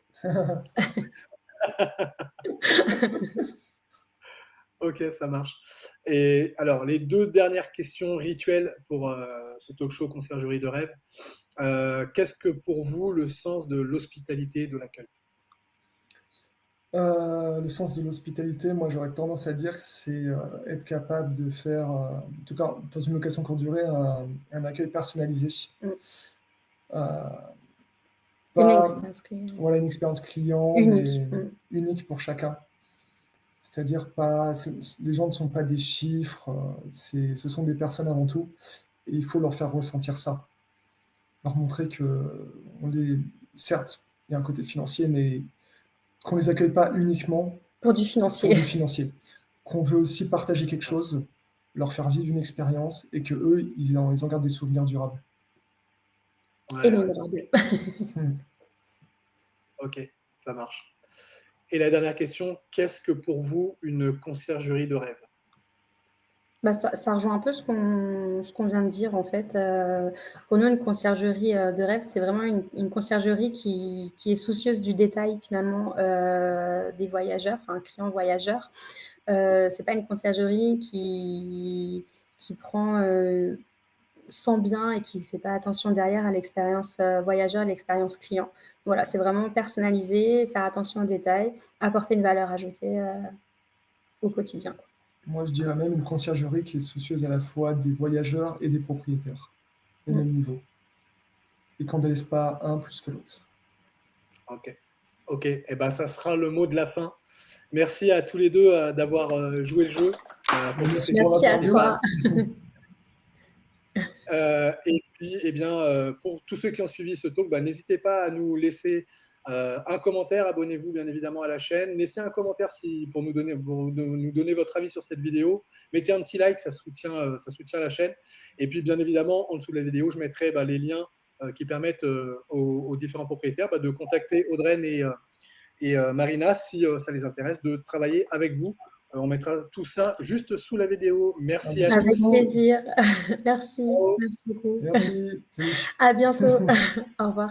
Ok, ça marche. Et alors, les 2 dernières questions rituelles pour ce talk show Conciergerie de rêve. Qu'est-ce que pour vous le sens de l'hospitalité, de l'accueil? Le sens de l'hospitalité, moi j'aurais tendance à dire que c'est être capable de faire, en tout cas dans une location courte durée, un accueil personnalisé. Une expérience client. Voilà, une expérience client, unique. mais unique pour chacun. C'est-à-dire les gens ne sont pas des chiffres, ce sont des personnes avant tout, et il faut leur faire ressentir ça. Leur montrer que certes, il y a un côté financier, mais qu'on ne les accueille pas uniquement pour du financier. Qu'on veut aussi partager quelque chose, leur faire vivre une expérience, et que eux, ils en gardent des souvenirs durables. Et mémorables. Ok, ça marche. Et la dernière question, qu'est-ce que pour vous une conciergerie de rêve? Ça rejoint un peu ce qu'on vient de dire, en fait. Pour nous, une conciergerie de rêve, c'est vraiment une conciergerie qui est soucieuse du détail, finalement, des voyageurs, enfin, clients voyageurs. C'est pas une conciergerie qui prend 100 biens et qui ne fait pas attention derrière à l'expérience voyageur, l'expérience client. Voilà, c'est vraiment personnalisé, faire attention aux détails, apporter une valeur ajoutée au quotidien, quoi. Moi, je dirais même une conciergerie qui est soucieuse à la fois des voyageurs et des propriétaires, au même niveau. Et qu'on ne délaisse pas un plus que l'autre. Ok. Et ben, ça sera le mot de la fin. Merci à tous les deux d'avoir joué le jeu. Merci à toi. Et puis, pour tous ceux qui ont suivi ce talk, n'hésitez pas à nous laisser un commentaire. Abonnez-vous bien évidemment à la chaîne. Laissez un commentaire pour nous donner votre avis sur cette vidéo. Mettez un petit like, ça soutient la chaîne. Et puis, bien évidemment, en dessous de la vidéo, je mettrai les liens qui permettent aux différents propriétaires de contacter Audrey Et Marina, si ça les intéresse, de travailler avec vous. On mettra tout ça juste sous la vidéo. Merci à Avec tous. plaisir. Merci. Ciao. Merci beaucoup. Merci. Salut. À bientôt. Au revoir.